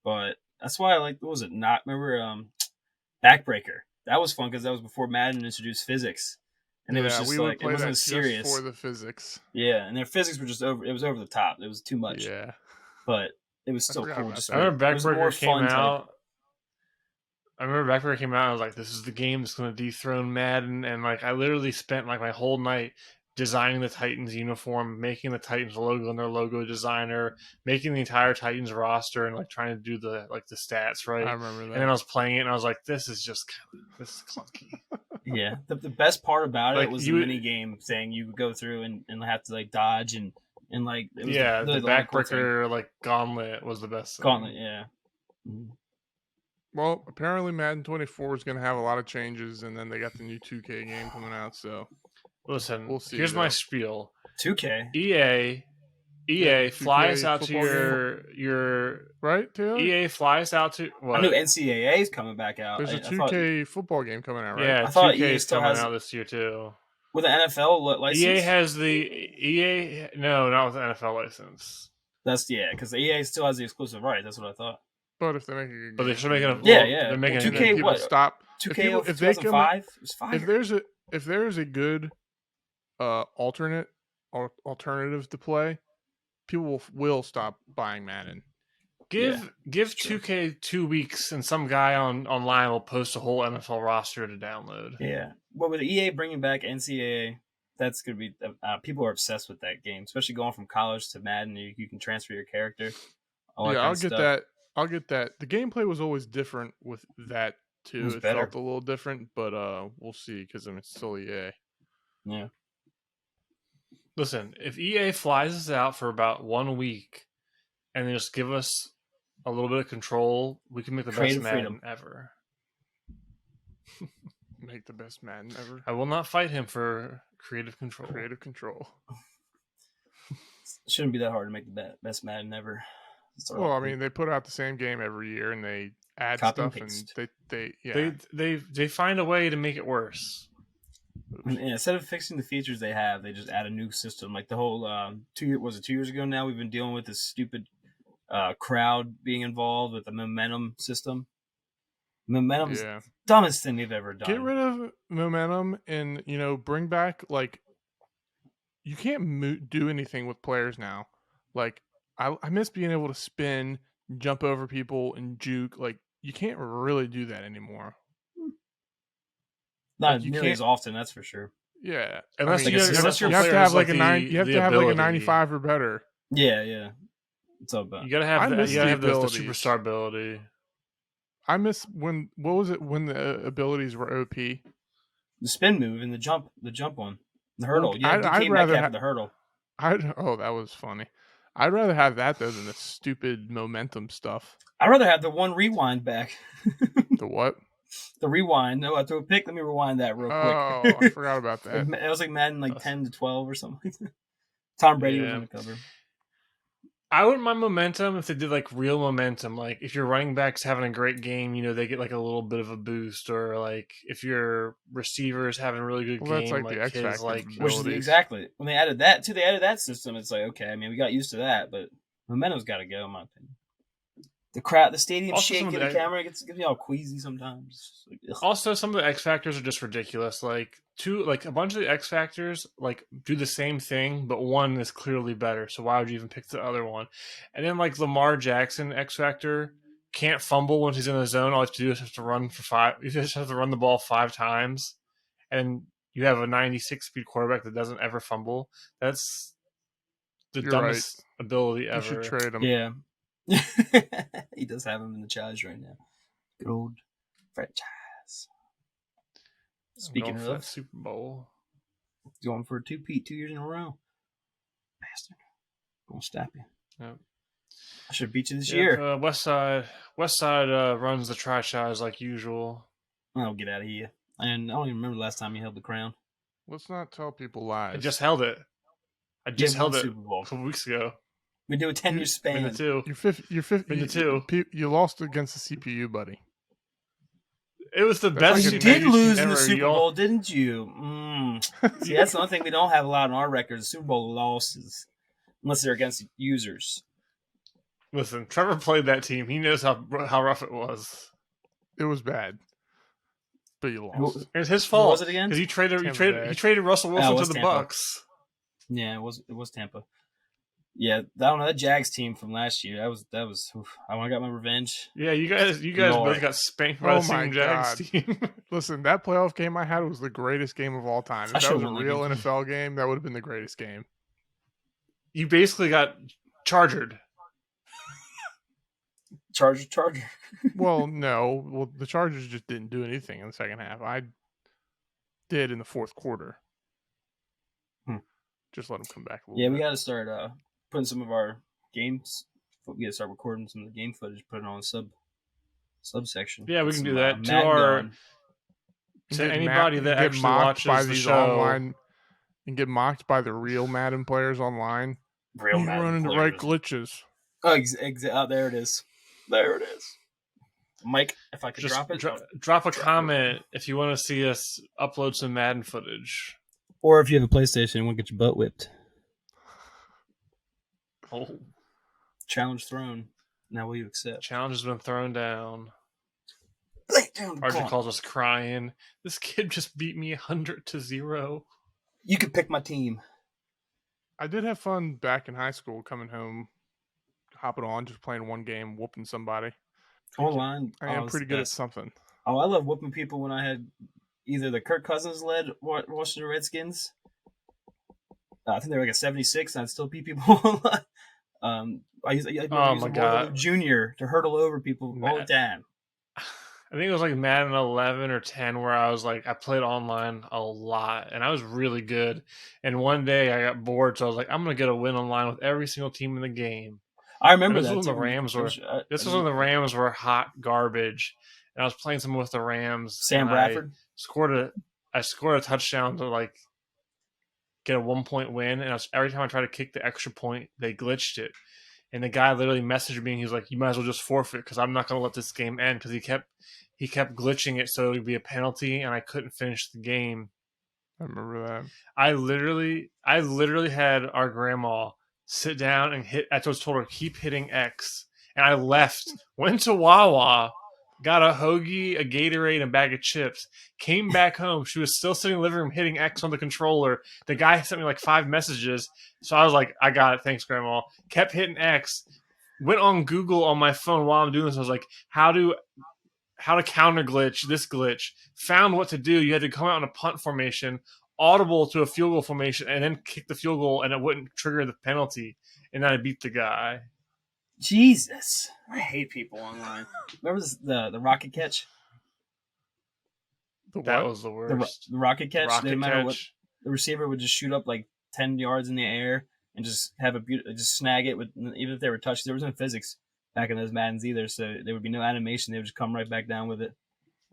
But that's why I like. What was it? Not remember Backbreaker. That was fun because that was before Madden introduced physics, and it was just we would like it play wasn't that as serious. just for the physics. Yeah, and their physics were just over. It was over the top. It was too much. Yeah, but it was still forgot cool. about Just that. I remember it was more Backbreaker came fun type. out. I remember Backbreaker came out. I was like, "This is the game that's going to dethrone Madden," and like I literally spent like my whole night designing the Titans uniform, making the Titans logo and their logo designer, making the entire Titans roster, and like trying to do the stats right. I remember that. And then I was playing it, and I was like, "This is clunky." Yeah, the best part about Like, it was the mini game thing. You would go through and have to like dodge and like it was the only cool thing. Backbreaker like gauntlet was the best thing. Gauntlet. Yeah. Mm-hmm. Well, apparently Madden 24 is going to have a lot of changes, and then they got the new 2K game coming out. So Listen, we'll see. Here's my spiel. 2K. EA Yeah, fly us 2K out to football your right, Taylor? EA fly us out to what? I knew NCAA is coming back out. There's a I thought, 2K football game coming out, right? Yeah, I thought 2K EA is still coming has- out this year too. with an NFL license. EA has the EA no, not with the NFL license. That's because the EA still has the exclusive right. That's what I thought. But if they make a good But they game, should make it. Yeah. They're making Well, it. 2K people what? stop. 2K if they come 2005. It was fire. If there is a good alternative to play, people will stop buying Madden. Give 2K 2 weeks, and some guy online will post a whole NFL roster to download. Yeah. Well, with EA bringing back NCAA, that's gonna be people are obsessed with that game, especially going from college to Madden. You can transfer your character. I'll get that. I'll get that. The gameplay was always different with that too. It better. felt a little different, but we'll see because it's still EA. Yeah. Listen, if EA flies us out for about 1 week and they just give us a little bit of control, we can make the Creative best Madden freedom. ever. Make the best Madden ever. I will not fight him for creative control. Creative control. It shouldn't be that hard to make the best Madden ever. Well, I mean, they put out the same game every year, and they add Copy and stuff, and paste. They find a way to make it worse. And instead of fixing the features they have, they just add a new system. Like the whole 2 years ago now, we've been dealing with this stupid crowd being involved with the momentum system. Momentum's the dumbest thing they've ever done. Get rid of momentum and bring back like you can't do anything with players now. Like I miss being able to spin, jump over people, and juke. Like you can't really do that anymore. Not you nearly can't- as often, that's for sure. Yeah, Unless you- unless your you have to player have has, like a the- 9. You have the to have like a ability. 95 or better. Yeah. It's all about. You gotta I have miss you gotta the have the abilities. superstar ability. I miss when the abilities were OP. The spin move and the jump one, the hurdle. Well, Yeah, I'd DK rather Metcalf ha- had the hurdle. That was funny. I'd rather have that though than the stupid momentum stuff. I'd rather have the one rewind back. The what? The rewind. No, I threw a pick. Let me rewind that real quick. Oh, I forgot about that. It was like Madden, like 10 to 12 or something like that. Tom Brady was Yeah. on the cover. I wouldn't mind momentum if they did like real momentum. Like if your running back's having a great game, they get like a little bit of a boost, or like if your receiver's having a really good Well, that's game, like the like X his Factor like Which is abilities. exactly when they added that too. They added that system. It's like, okay, I mean, we got used to that, but momentum's got to go, in my opinion. The crowd, the stadium Also, some shaking, of the the- camera gets me all queasy sometimes. Like, ugh. Also, some of the X factors are just ridiculous. Like a bunch of the X factors like do the same thing, but one is clearly better. So why would you even pick the other one? And then like Lamar Jackson X factor can't fumble once he's in the zone. All you have to do is have to run for five. You just have to run the ball 5 times, and you have a 96 speed quarterback that doesn't ever fumble. That's the You're dumbest ability You should ever. trade him. Yeah. He does have him in the charge right now. Good old franchise. Speaking Going for that of, Super Bowl. going for a 2-peat 2 years in a row. Bastard. Gonna stop you. Yep. I should have beat you this Yep, year. West Side runs the try-shies like usual. I'll get out of here. And I don't even remember the last time you held the crown. Let's not tell people lies. I just held it. I just You won held it Super Bowl. a couple weeks ago. We do a 10-year Been span. to two. You're 50. Been to two. You lost against the CPU, buddy. It was the That's best. like You a did negative lose in ever. the Super Y'all- Bowl, didn't you? See, that's the only thing we don't have a lot on our records: Super Bowl losses, unless they're against users. Listen, Trevor played that team. He knows how rough it was. It was bad, but you lost. It was his Who fault was it again? because Tampa Bay. he traded Russell it Wilson to was the Tampa. Bucks. Yeah, it was Tampa. Yeah, I don't know, that Jags team from last year. That was. Oof, I got my revenge. Yeah, you guys Lord. both got spanked by Oh the my same Jags God. team. Listen, that playoff game I had was the greatest game of all time. I If that should've was a won that real game. NFL game, that would have been the greatest game. You basically got chargered. Charger. Well, no. Well, the Chargers just didn't do anything in the second half. I did in the fourth quarter. Just let them come back a little Yeah, bit. we got to start putting some of our games. We got to start recording some of the game footage, put it on subsection. Yeah, we Get can some, do that. To Madden our going. to Get anybody ma- that get actually mocked by watches the these show. online and get mocked by the real Madden players online. Real You Madden running the players. right glitches. Oh, there it is. There it is. Mike, if I could Just drop it. drop a comment if you want to see us upload some Madden footage. Or if you have a PlayStation and want to get your butt whipped. Oh, Challenge thrown. Now will you accept? challenge has been thrown down. Lay down the RJ corner. calls us crying. This kid just beat me 100-0. You can pick my team. I did have fun back in high school coming home, hopping on, just playing one game, whooping somebody. Online. I am pretty good at something. Oh, I love whooping people when I had either the Kirk Cousins led Washington Redskins. I think they were like a 76, and I'd still beat people online. I used my God. Junior to hurdle over people all the time. I think it was like Madden 11 or 10 where I was like, I played online a lot and I was really good. And one day I got bored, so I was like, I'm going to get a win online with every single team in the game. I remember This that. was when too. the Rams were. This was when the Rams were hot garbage, and I was playing someone with the Rams. Sam and Bradford. I scored a touchdown to like get a 1-point win, and every time I tried to kick the extra point, they glitched it. And the guy literally messaged me, and he was like, "You might as well just forfeit because I'm not going to let this game end because he kept glitching it so it would be a penalty, and I couldn't finish the game." I remember that. I literally had our grandma sit down and hit. I was told her keep hitting X, and I left. Went to Wawa, got a hoagie, a Gatorade, and a bag of chips. Came back home. She was still sitting in the living room hitting X on the controller. The guy sent me like 5 messages, so I was like, "I got it, thanks, Grandma." Kept hitting X. Went on Google on my phone while I'm doing this. I was like, how to counter glitch this glitch. Found what to do. You had to come out in a punt formation, audible to a field goal formation, and then kick the field goal, and it wouldn't trigger the penalty. And then I beat the guy. Jesus, I hate people online. Remember the rocket catch? That was the worst. The rocket catch. Rocket no matter catch. what, the receiver would just shoot up like 10 yards in the air and just have just snag it with, even if they were touched. There was no physics back in those Maddens either, so there would be no animation. They would just come right back down with it.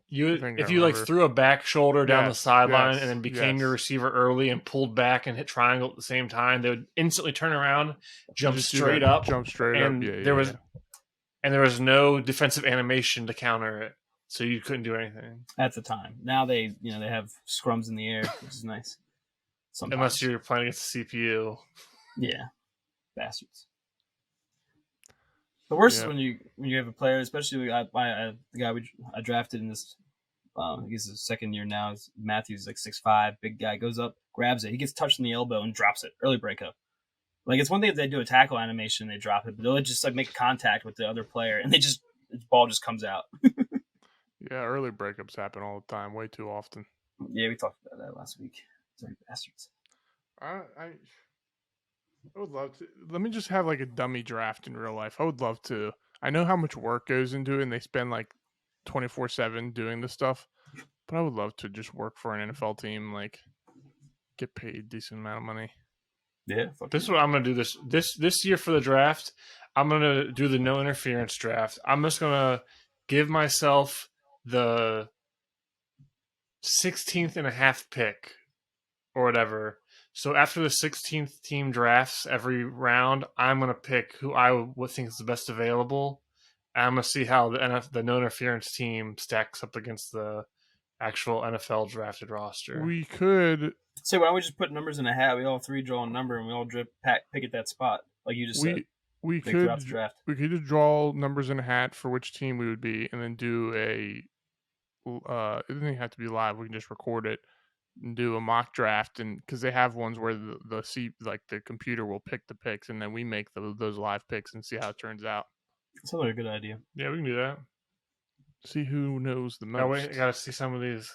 If you like threw a back shoulder down the sideline and then became your receiver early and pulled back and hit triangle at the same time, they would instantly turn around, jump straight up, and there was no defensive animation to counter it, so you couldn't do anything at the time. Now they have scrums in the air, which is nice. Sometimes. Unless you're playing against the CPU. Yeah, bastards. The worst is when you have a player, especially the guy I drafted in this. He's his second year now. Matthews, like 6'5", big guy, goes up, grabs it. He gets touched in the elbow and drops it. Early breakup. Like, it's one thing if they do a tackle animation and they drop it, but they'll just like make contact with the other player and the ball just comes out. Yeah, early breakups happen all the time, way too often. Yeah, we talked about that last week. Sorry, bastards. I would love to. Let me just have like a dummy draft in real life. I would love to. I know how much work goes into it, and they spend like 24/7 doing this stuff, but I would love to just work for an NFL team, like get paid a decent amount of money. Yeah, this is what I'm gonna do this year for the draft. I'm gonna do the no interference draft. I'm just gonna give myself the 16th and a half pick or whatever. So after the 16th team drafts every round, I'm gonna pick who I would think is the best available. I'm going to see how the no-interference team stacks up against the actual NFL drafted roster. We could... So why don't we just put numbers in a hat? We all three draw a number, and we all pick at that spot, like you just said. We could just draw numbers in a hat for which team we would be, and then do a... it doesn't even have to be live. We can just record it and do a mock draft, and because they have ones where the computer will pick the picks, and then we make those live picks and see how it turns out. Sounds like a good idea. Yeah, we can do that. See who knows the most. Oh, wait, I gotta see some of these.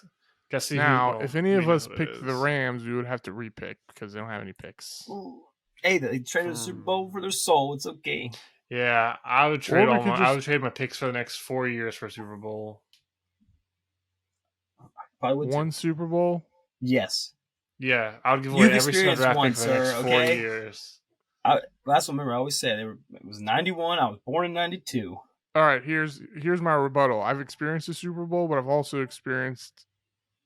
If any of us picked the Rams, we would have to repick because they don't have any picks. Ooh. Hey, they traded the Super Bowl for their soul. It's okay. Yeah, I would trade I would trade my picks for the next 4 years for a Super Bowl. One Super Bowl? Yes. Yeah, I would give away every single draft pick for the next 4 years. Last one, remember, I always said it was 91. I was born in 92. All right, here's my rebuttal. I've experienced a Super Bowl, but I've also experienced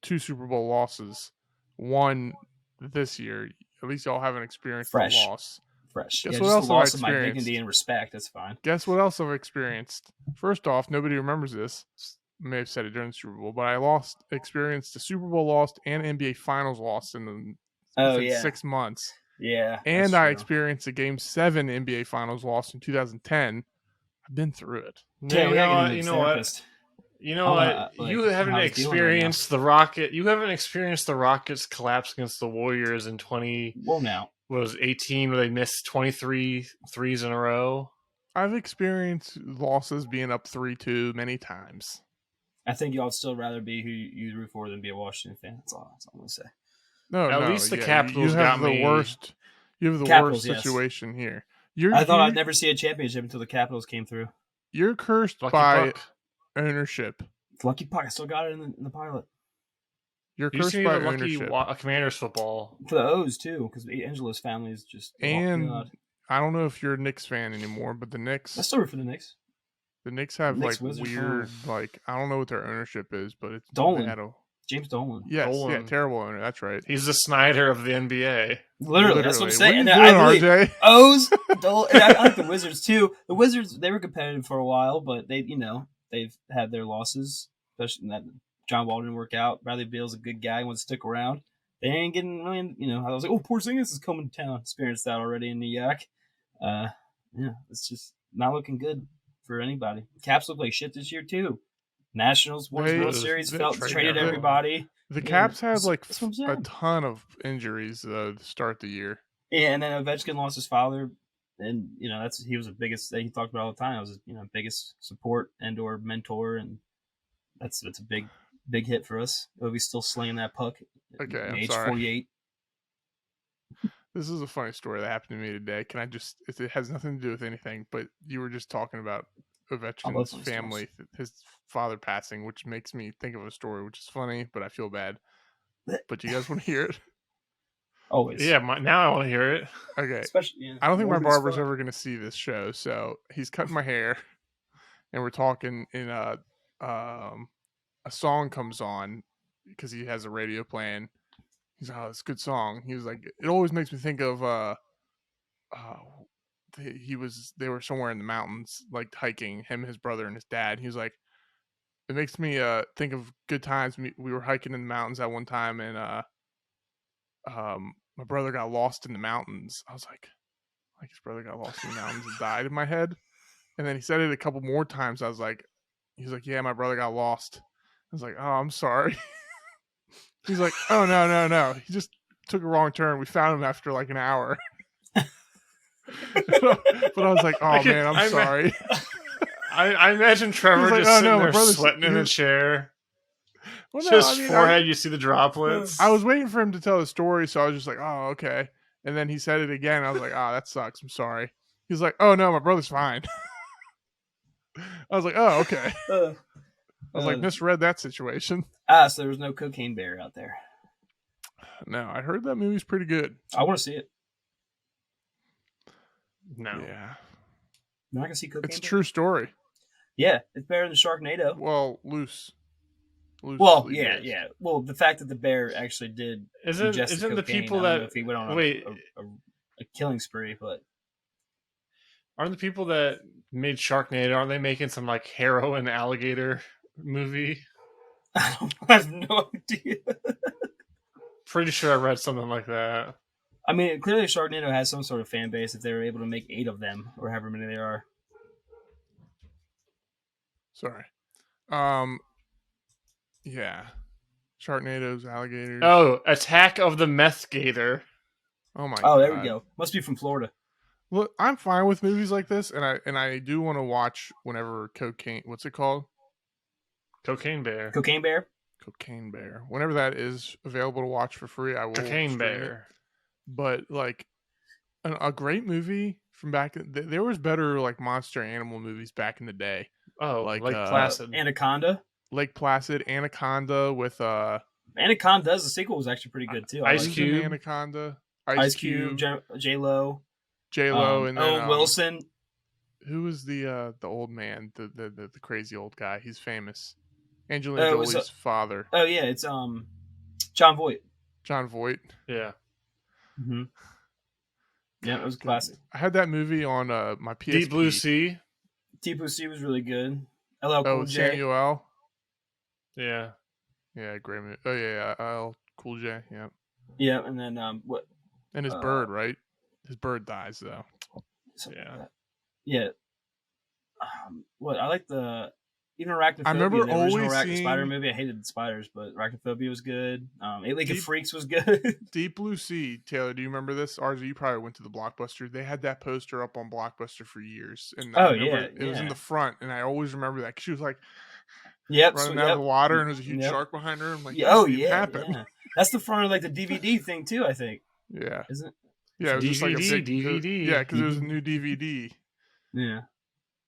2 Super Bowl losses. One this year. At least y'all haven't experienced a loss. Fresh. Guess what else I've experienced? My dignity and respect. That's fine. Guess what else I've experienced? First off, nobody remembers this. I may have said it during the Super Bowl, but I experienced a Super Bowl loss and NBA Finals loss in 6 months. Yeah. And I experienced a Game 7 NBA Finals loss in 2010. I've been through it. Yeah, you know what? You haven't experienced the Rocket. You haven't experienced the Rockets collapse against the Warriors in 18 where they missed 23 threes in a row. I've experienced losses being up 3-2 many times. I think y'all would still rather be who you root for than be a Washington fan. That's all I'm going to say. At least the Capitals got the worst. You have the worst situation here. I thought I'd never see a championship until the Capitals came through. You're cursed by ownership. Lucky puck. I still got it in the pilot. You're cursed by ownership. Commanders football. For the O's, too, because Angelo's family is just... And I don't know if you're a Knicks fan anymore, but the Knicks... I still root for the Knicks. The Knicks have weird, I don't know what their ownership is, but it's... Dolan. James Dolan. Yes, yeah, terrible owner. That's right. He's the Snyder of the NBA. Literally. That's what I'm saying. What are you doing, RJ? O's, Dolan, and I like the Wizards too. The Wizards, they were competitive for a while, but they've had their losses, especially that John Wall didn't work out. Bradley Beal's a good guy, wants to stick around. They ain't getting really, I was like, oh, Porzingis is coming to town. Experienced that already in New York. It's just not looking good for anybody. Caps look like shit this year too. Nationals won the World Series, traded everybody. The Caps had a ton of injuries to start the year. Yeah, and then Ovechkin lost his father, and he was the biggest. He talked about all the time. It was biggest support and/or mentor, and that's a big hit for us. Ovi's still slinging that puck. Okay, I'm age sorry. 48. This is a funny story that happened to me today. Can I just? It has nothing to do with anything, but you were just talking about Ovechkin's family, his father passing, which makes me think of a story, which is funny, but I feel bad. But you guys want to hear it? Always. Yeah, now I want to hear it. Okay. Especially. Yeah, I don't think my morbid as barber's fuck. ever going to see this show, so he's cutting my hair, and we're talking in a song comes on because he has a radio playing. He's like, "Oh, it's a good song." He was like, "It always makes me think of they were somewhere in the mountains, like hiking, him, his brother, and his dad." He was like, "It makes me think of good times. We were hiking in the mountains at one time, and my brother got lost in the mountains." I was like his brother got lost in the mountains and died in my head. And then he said it a couple more times. I was like, he's like, "Yeah, my brother got lost." I was like, "Oh, I'm sorry." He's like, "Oh, no. He just took a wrong turn. We found him after like an hour." But I was like, "Oh man, I'm sorry." I imagine Trevor like, just "Oh, sitting no, my there brother's- sweating in a chair. Well, no, Just I mean, forehead, you see the droplets. I was waiting for him to tell the story, so I was just like, "Oh, okay." And then he said it again. I was like, "Oh, that sucks. I'm sorry." He's like, "Oh no, my brother's fine." I was like, "Oh, okay." I was like, misread that situation. So there was no cocaine bear out there. No, I heard that movie's pretty good. I want to see it. No. Yeah. No, I can see cocaine It's a bear. true story. Yeah, it's better than Sharknado. Well, loose. Well, yeah. Well, the fact that the bear actually did ingest Isn't cocaine, the people I don't know that if he went on a killing spree, but aren't the people that made Sharknado, aren't they making some like heroin alligator movie? I have no idea. Pretty sure I read something like that. I mean, clearly Sharknado has some sort of fan base if they were able to make 8 of them or however many there are. Sorry. Yeah. Sharknadoes, alligators. Oh, Attack of the Meth Gator. Oh my god. Oh, there we go. Must be from Florida. Look, I'm fine with movies like this, and I do want to watch whenever cocaine. What's it called? Cocaine Bear. Cocaine bear. Cocaine Bear. Whenever that is available to watch for free, I will. Cocaine stream Bear. It. But like a great movie from back, there was better like monster animal movies back in the day. Oh, like Lake Placid. Anaconda. Lake Placid, Anaconda with Anaconda's the sequel was actually pretty good too. Ice I Cube. Anaconda, Ice Cube, J Lo, J-Lo, and then Owen Wilson. Who was the old man, the crazy old guy? He's famous. Angelina Jolie's father. Oh yeah, it's John Voight. John Voight. Yeah. Mm-hmm. Yeah, it was a classic. I had that movie on my PSP. Deep Blue Sea. Deep Blue Sea was really good. LL Cool J. Samuel. Yeah. Yeah, great movie. Oh yeah, LL Cool J. Yeah. Yeah, and then what? And his bird, right? His bird dies though. Yeah. Like yeah. What I like the even Arachnophobia. I remember the original always seeing spider movie. I hated the spiders, but Arachnophobia was good. Eight Legged Freaks was good. Deep Blue Sea, Taylor. Do you remember this? RZ, you probably went to the Blockbuster. They had that poster up on Blockbuster for years, and it was in the front, and I always remember that because she was like, running out of the water, and there's a huge shark behind her. I'm like, happen. That's the front of like the DVD thing too. I think. Yeah. Isn't it? Yeah, it was DVD, just like a big DVD. Yeah, because it was a new DVD. Yeah.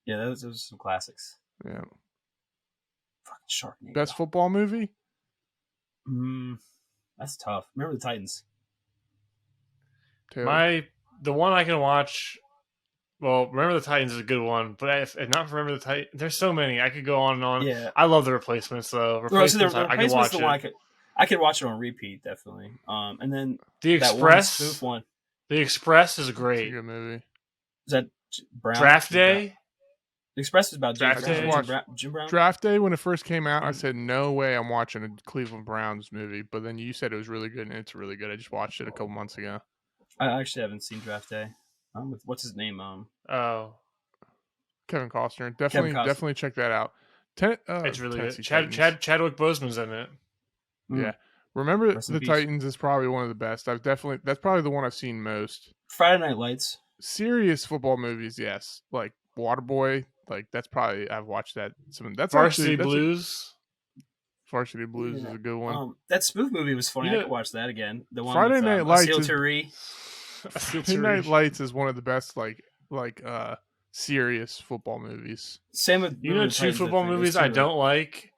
Yeah, those are some classics. Yeah. Fucking Sharknado. Best football movie? That's tough. Remember the Titans. Taylor. The one I can watch. Well, Remember the Titans is a good one, but if not Remember the Titans, there's so many. I could go on and on. Yeah. I love The Replacements though. Replacements, I could watch the it. one I could watch it on repeat definitely. And then The Express. That one, spoof one. The Express is great. It's a good movie. Is that Brown? Draft Day. The Express is about Draft Day. Jim Brown. Draft Day, when it first came out, I said, no way I'm watching a Cleveland Browns movie. But then you said it was really good, and it's really good. I just watched it a couple months ago. I actually haven't seen Draft Day. What's his name? Kevin Costner. Definitely check that out. It's really good. Chadwick Boseman's in it. Yeah. Remember the Titans is probably one of the best. That's probably the one I've seen most. Friday Night Lights. Serious football movies, yes. Like Waterboy, like that's probably I've watched that. Varsity Blues. Varsity Blues is a good one. That spoof movie was funny. I could watch that again. The one Friday Night Lights. Friday Night Lights is one of the best serious football movies. Same with two football movies I don't like.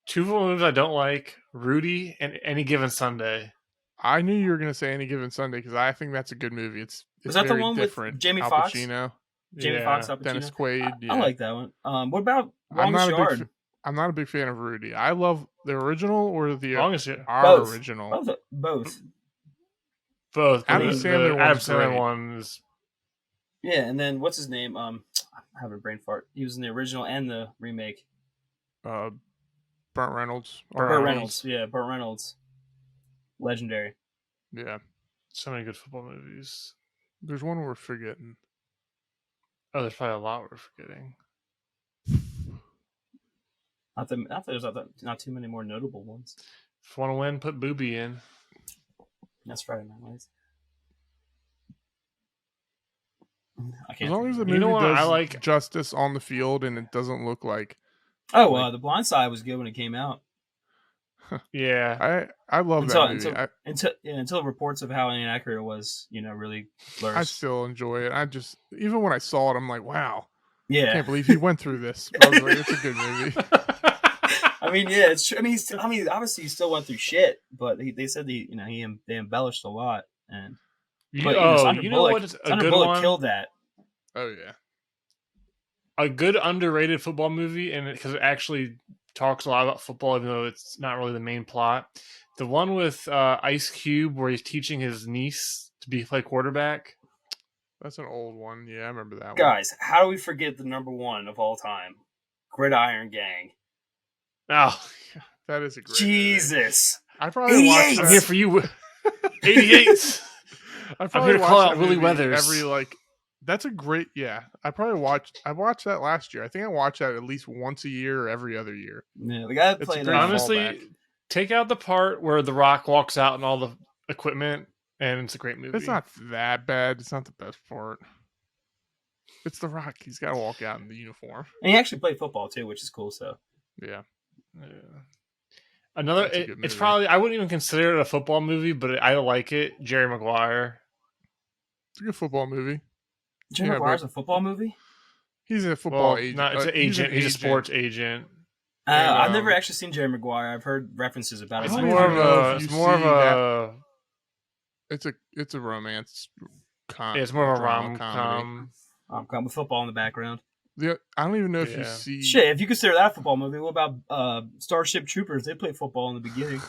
Two football movies I don't like: Rudy and Any Given Sunday. I knew you were going to say Any Given Sunday because I think that's a good movie. It's Was that the very one different. with Jamie Al Foxx? Pacino, Jamie Foxx, Al Pacino. Dennis Quaid. I like that one. What about Longest Yard? I'm not a big fan of Rudy. I love the original or the Longest Yard. Both. Original. Both. Adam The Sandler Adam one's Sandler great. one's Yeah, and then what's his name? I have a brain fart. He was in the original and the remake. Burt Reynolds. Burt Reynolds. Yeah, Burt Reynolds. Legendary. Yeah. so many good football movies. There's one we're forgetting. Oh, there's probably a lot we're forgetting. Not too many more notable ones. If you want to win, put Booby in. That's Friday Night Lights. As long as the movie does justice on the field and it doesn't look like. The Blind Side was good when it came out. Yeah, I love that movie. Until reports of how inaccurate it was, really flourished. I still enjoy it. Even when I saw it, I'm like, wow. Yeah, I can't believe he went through this. I was like, it's a good movie. I mean, yeah, it's true. I mean, obviously he still went through shit, but they said they embellished a lot, and Sandra Bullock killed that. Oh yeah, a good underrated football movie, and because it actually talks a lot about football, even though it's not really the main plot. The one with Ice Cube, where he's teaching his niece to play quarterback. That's an old one. Yeah, I remember that one. Guys, how do we forget the number one of all time? Gridiron Gang. Oh, that is a great Jesus. Movie. I probably watched that. I'm here for you. 88. I'm here to call out Willie Weathers. That's a great, I watched that last year. I think I watched that at least once a year or every other year. Yeah, the guy that played honestly, take out the part where The Rock walks out and all the equipment, and it's a great movie. It's not that bad. It's not the best part. It's The Rock. He's got to walk out in the uniform. And he actually played football too, which is cool. So yeah. It's probably, I wouldn't even consider it a football movie, but I like it. Jerry Maguire. It's a good football movie. Jerry Maguire's a football movie? He's a football agent. No, it's an agent. He's a sports agent. I've never actually seen Jerry Maguire. I've heard references about it. It's more of a. It's a romance. It's more of a rom-com. Rom-com with football in the background. I don't even know if you see. Shit, if you consider that a football movie, what about Starship Troopers? They play football in the beginning.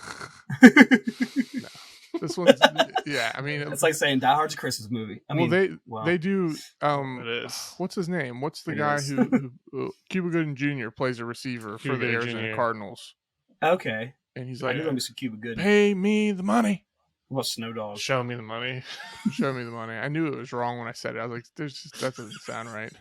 No. This one's, I mean, it's like saying Die Hard's a Christmas movie. They do. It is. What's his name? What's the guy who Cuba Gooding Jr. plays a receiver for the Arizona Cardinals? Okay, and he's like, I knew Mr. Cuba Gooding. Pay me the money. What Snow Dog? Show me the money. Show me the money. I knew it was wrong when I said it. I was like, that doesn't sound right.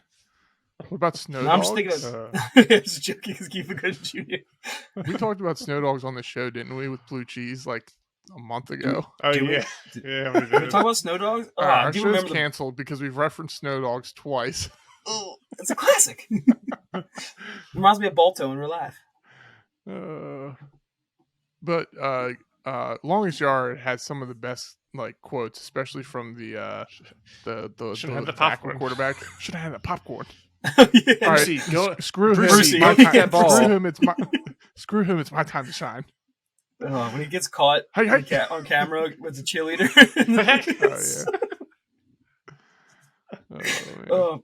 What about Snow Dogs? I'm just thinking of it's joking because Cuba Gooding Jr. We talked about Snow Dogs on the show, didn't we, with Blue Cheese like a month ago? Oh, yeah. We talk about Snow Dogs? Our show's canceled because we've referenced Snow Dogs twice. Oh, it's a classic. Reminds me of Balto in real life. But Longest Yard has some of the best quotes, especially from the popcorn quarterback. Should have had the popcorn. Yeah. All right, screw him. Brucey, go kick that ball. Screw him. It's my time to shine. When he gets caught on camera with the cheerleader.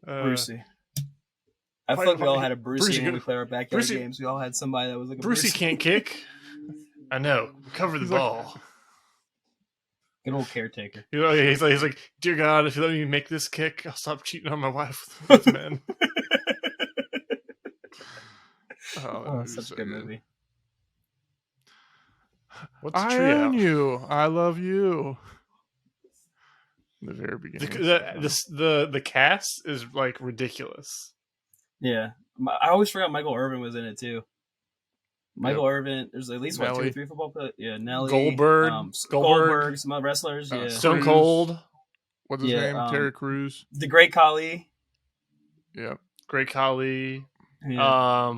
Brucey. I feel like we all had a Brucey when we played our backyard games. We all had somebody that was like a Brucey. Can't kick. I know. Cover the ball. Good old caretaker. He's like, dear God, if you let me make this kick, I'll stop cheating on my wife with men. Such a good movie. What's I own you. I love you. In the very beginning. The cast is ridiculous. Yeah. I always forgot Michael Irvin was in it too. Michael Irvin, there's at least 2 or 3 football players. Yeah, Nelly. Goldberg, some other wrestlers. Yeah. Stone Cold. What's his name? Terry Crews. The Great Khali. Yeah. Great Khali. Yeah.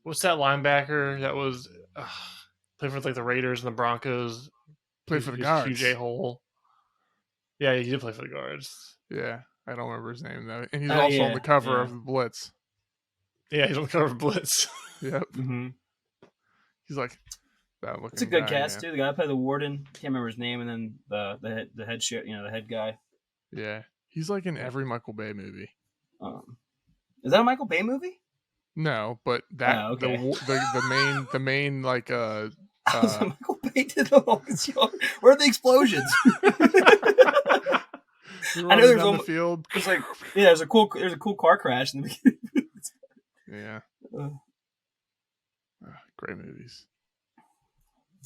What's that linebacker that was played for the Raiders and the Broncos? Played for the Guards. Huge A-hole. Yeah, he did play for the Guards. Yeah, I don't remember his name though. And he's also on the cover of the Blitz. Yeah, he's on the cover of Blitz. Yep. Mm-hmm. He's like, That looking It's a good guy, cast yeah. too. The guy who played the warden, can't remember his name, and then the head the head guy. Yeah, he's like in every Michael Bay movie. Is that a Michael Bay movie? No, but that okay. the main like I was like, Michael Bay did the longest yard. Where are the explosions? I know there's down the field. It's like there's a cool car crash in the beginning. Yeah. Great movies.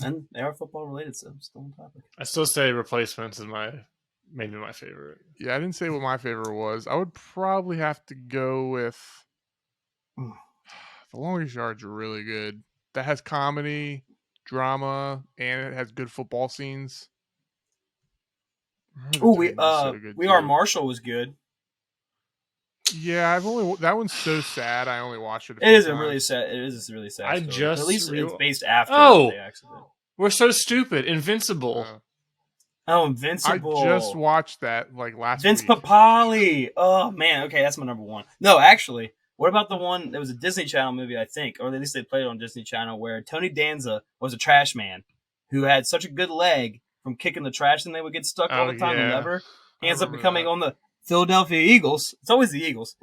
And they are football related, so I'm still on topic. I still say Replacements is maybe my favorite. Yeah, I didn't say what my favorite was. I would probably have to go with The Longest Yard's really good. That has comedy, drama, and it has good football scenes. Oh, We Are Marshall was good. Yeah, that one's so sad. I only watched it. It is a really sad story. At least it's based after the accident. We're so stupid. Invincible. Invincible! I just watched that like last Vince week. Papali. Oh man, okay, that's my number one. No, actually, what about the one that was a Disney Channel movie? I think, or at least they played it on Disney Channel, where Tony Danza was a trash man who had such a good leg from kicking the trash, and they would get stuck all the time and never. He ends up becoming on the Philadelphia Eagles. It's always the Eagles.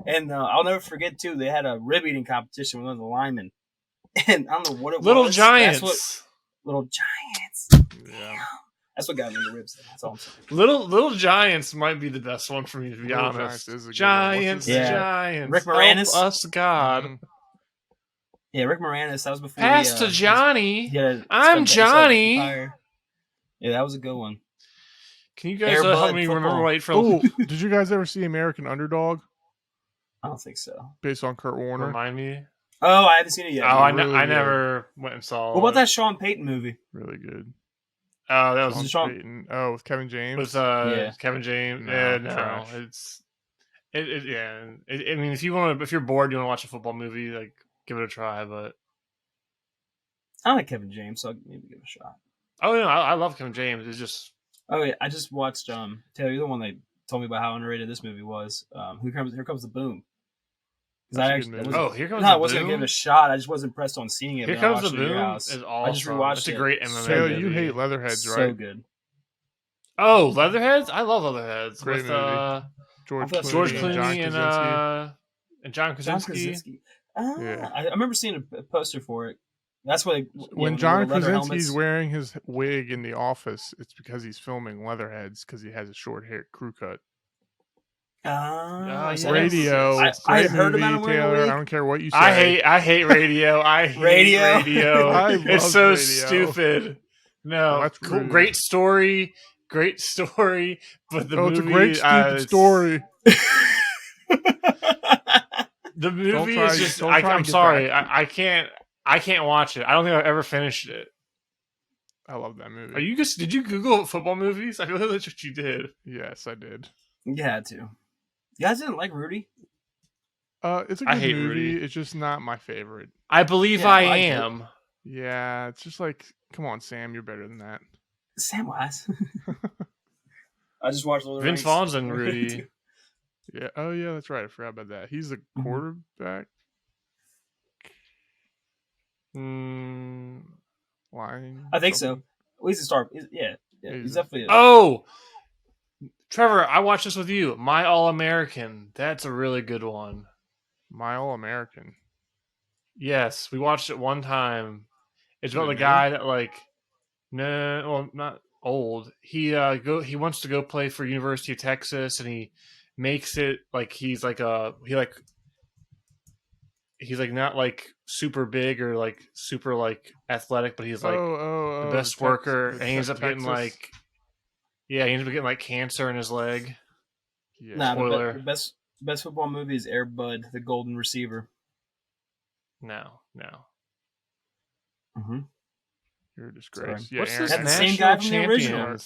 And I'll never forget too. They had a rib eating competition with one of the linemen, and I don't know what it Little was. Giants. Little Giants. Yeah. That's what got me in the ribs. That's all I'm saying. Little Giants might be the best one for me, to be honest. Giants. Rick Moranis. Help us, God. Mm-hmm. Yeah, Rick Moranis. That was before. Pass to Johnny. I'm Johnny. Yeah, that was a good one. Can you guys help me remember right from? Oh, did you guys ever see American Underdog? I don't think so. Based on Kurt Warner. Remind me. Oh, I haven't seen it yet. Oh, I never went and saw. What about that Sean Payton movie? Really good. Oh, that was Sean Payton. Oh, with Kevin James. With Kevin James. No, no, trash. I mean, if you're bored, you want to watch a football movie, like give it a try. But I like Kevin James, so I'll maybe give it a shot. Oh no, I love Kevin James. It's just. Oh yeah, I just watched. Taylor, you're the one that told me about how underrated this movie was. Here comes the boom. Here comes the boom. I wasn't gonna give it a shot. I just wasn't impressed on seeing it. Here comes the boom. Is awesome. I just rewatched It's a great MMA. So you hate Leatherheads, right? So good. Oh, Leatherheads! I love Leatherheads. Great with movie. George Clooney and John Krasinski. I remember seeing a poster for it. That's why when John Krasinski's wearing his wig in The Office, it's because he's filming Leatherheads because he has a short hair crew cut. Radio. I heard about him wearing a wig. I don't care what you say. I hate Radio. I hate Radio. It's so Radio. Stupid. No, that's cool. Great story, but the movie. It's a great stupid story. The movie is just. I'm sorry. I can't watch it. I don't think I've ever finished it. I love that movie. Did you Google football movies? I feel like that's what you did. Yes, I did. You had to. You guys didn't like Rudy? It's a good movie. Rudy. It's just not my favorite. I believe I am. Yeah, it's just like, come on, Sam, you're better than that. Sam was. I just watched Lord of the Vince Vaughn's in Rudy. Yeah. Oh, yeah, that's right. I forgot about that. He's the quarterback. Line. I think so. Well, he's a star. Yeah. He's definitely. Oh, Trevor, I watched this with you. My All-American. That's a really good one. My All-American. Yes, we watched it one time. It's about the guy that not old. He wants to go play for University of Texas, and he makes it like he's like not like super big or like super like athletic, but he's like the best worker, and he ends up getting like cancer in his leg. Yeah. Spoiler. The best football movie is Air Bud, the Golden Receiver. No. Mm-hmm. You're a disgrace. Yeah, what's this same guy from the original?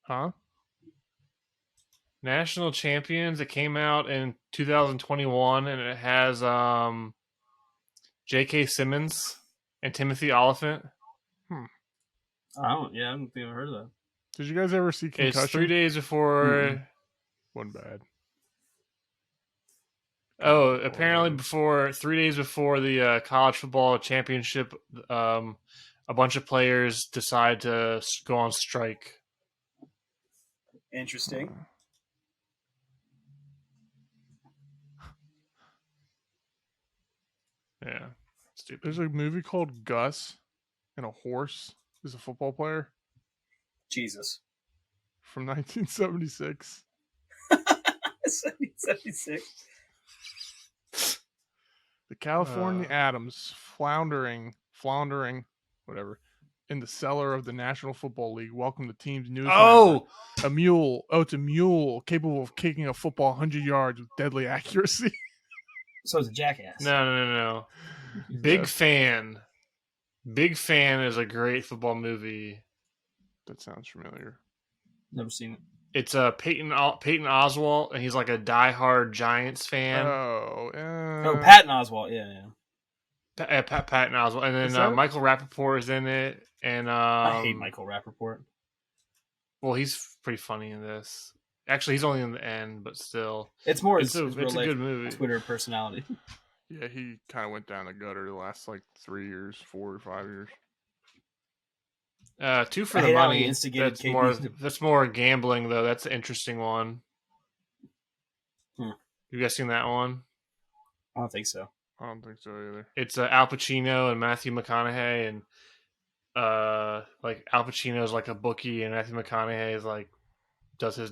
Huh? National Champions. It came out in 2021, and it has J.K. Simmons and Timothy Oliphant. I don't think I've heard of that. Did you guys ever see Concussion? It's 3 days before. One bad. Oh, apparently 3 days before the college football championship, a bunch of players decide to go on strike. Interesting. Yeah, stupid. There's a movie called Gus, and a horse is a football player Jesus. from 1976. 76. The California Adams floundering, whatever, in the cellar of the National Football League. Welcome the team's newest member. A mule. Oh, it's a mule capable of kicking a football 100 yards with deadly accuracy. So it's a jackass. No. Big Yes. Fan. Big Fan is a great football movie. That sounds familiar. Never seen it. It's Peyton Oswalt, and he's like a diehard Giants fan. Oh, Patton Oswalt. Yeah. Patton Oswalt, and Is then that- Michael Rappaport is in it. And I hate Michael Rappaport. Well, he's pretty funny in this. Actually, he's only in the end, but still, It's more. it's a his real life good movie. Twitter personality. Yeah, he kind of went down the gutter the last 4 or 5 years. 2 for I the hate how he money. instigated That's more gambling, though. That's an interesting one. You guys seen that one? I don't think so. I don't think so either. It's Al Pacino and Matthew McConaughey, and Al Pacino's like a bookie, and Matthew McConaughey is does his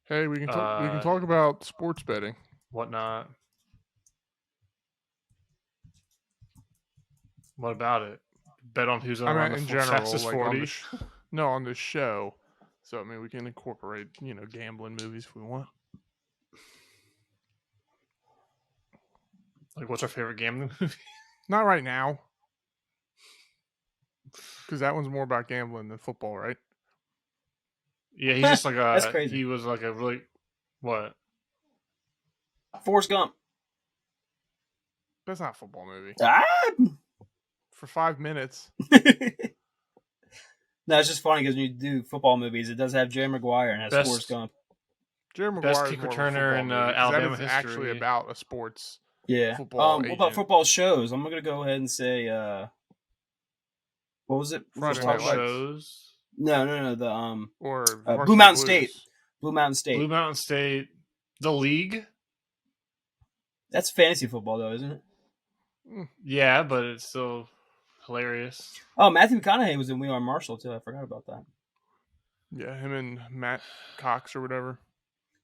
Hey, we can talk about sports betting. whatnot. What about it? Bet on who's going to run the in general, fastest on 40. on the show. So we can incorporate gambling movies if we want. What's our favorite gambling movie? Not right now, because that one's more about gambling than football, right? Yeah, he's just That's crazy. He was a really what? Forrest Gump. That's not a football movie. For 5 minutes. No, it's just funny because when you do football movies, it does have Jerry Maguire and has Best- Forrest Gump. Jerry Best Maguire kick returner in that Alabama is history. actually about a sports. Yeah. Football What about agent. football shows? I'm gonna go ahead and say, what was it? Friday Let's Night talk about- Lights. shows. No. The Or Blue Mountain Varsity State. Blues. Blue Mountain State. Blue Mountain State. The League. That's fantasy football, though, isn't it? Yeah, but it's still hilarious. Oh, Matthew McConaughey was in We Are Marshall too. I forgot about that. Yeah, him and Matt Cox or whatever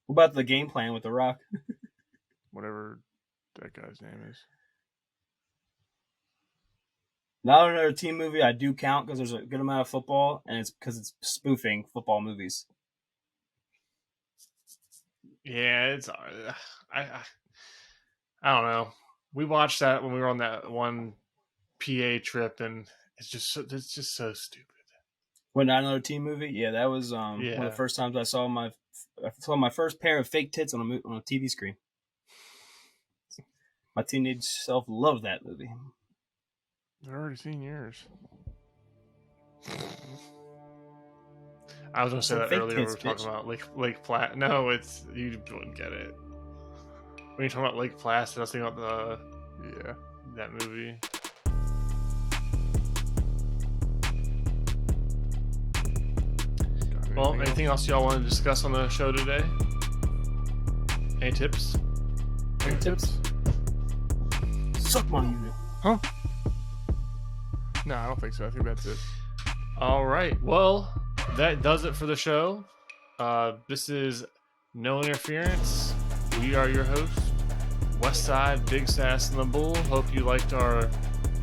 What about The Game Plan with The Rock? that guy's name is. Not another team movie I do count because there's a good amount of football, and it's because it's spoofing football movies. Yeah, it's I don't know. We watched that when we were on that one PA trip, and it's just so stupid. What, not another team movie? Yeah, that was one of the first times I saw my first pair of fake tits on a TV screen. My teenage self loved that movie. I've already seen yours. I was going to say that Fake earlier. We were tits, talking bitch. about Lake Placid. No, you wouldn't get it. When you're talking about Lake Placid, I was thinking about that movie. Well, anything else y'all want to discuss on the show today? Any tips? Any tips? Suck my unit. Huh? No, I don't think so. I think that's it. All right. Well, that does it for the show. This is No Interference. We are your hosts, Westside, Big Sass, and the Bull. Hope you liked our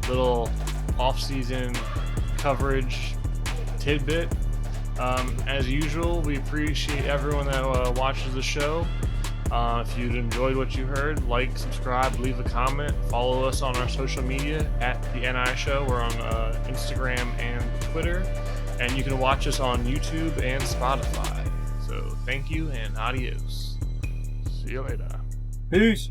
little off-season coverage tidbit. As usual, we appreciate everyone that watches the show. If you enjoyed what you heard, like, subscribe, leave a comment, follow us on our social media at The NI Show. We're on Instagram and Twitter, and you can watch us on YouTube and Spotify. So thank you and adios. See you later. Peace.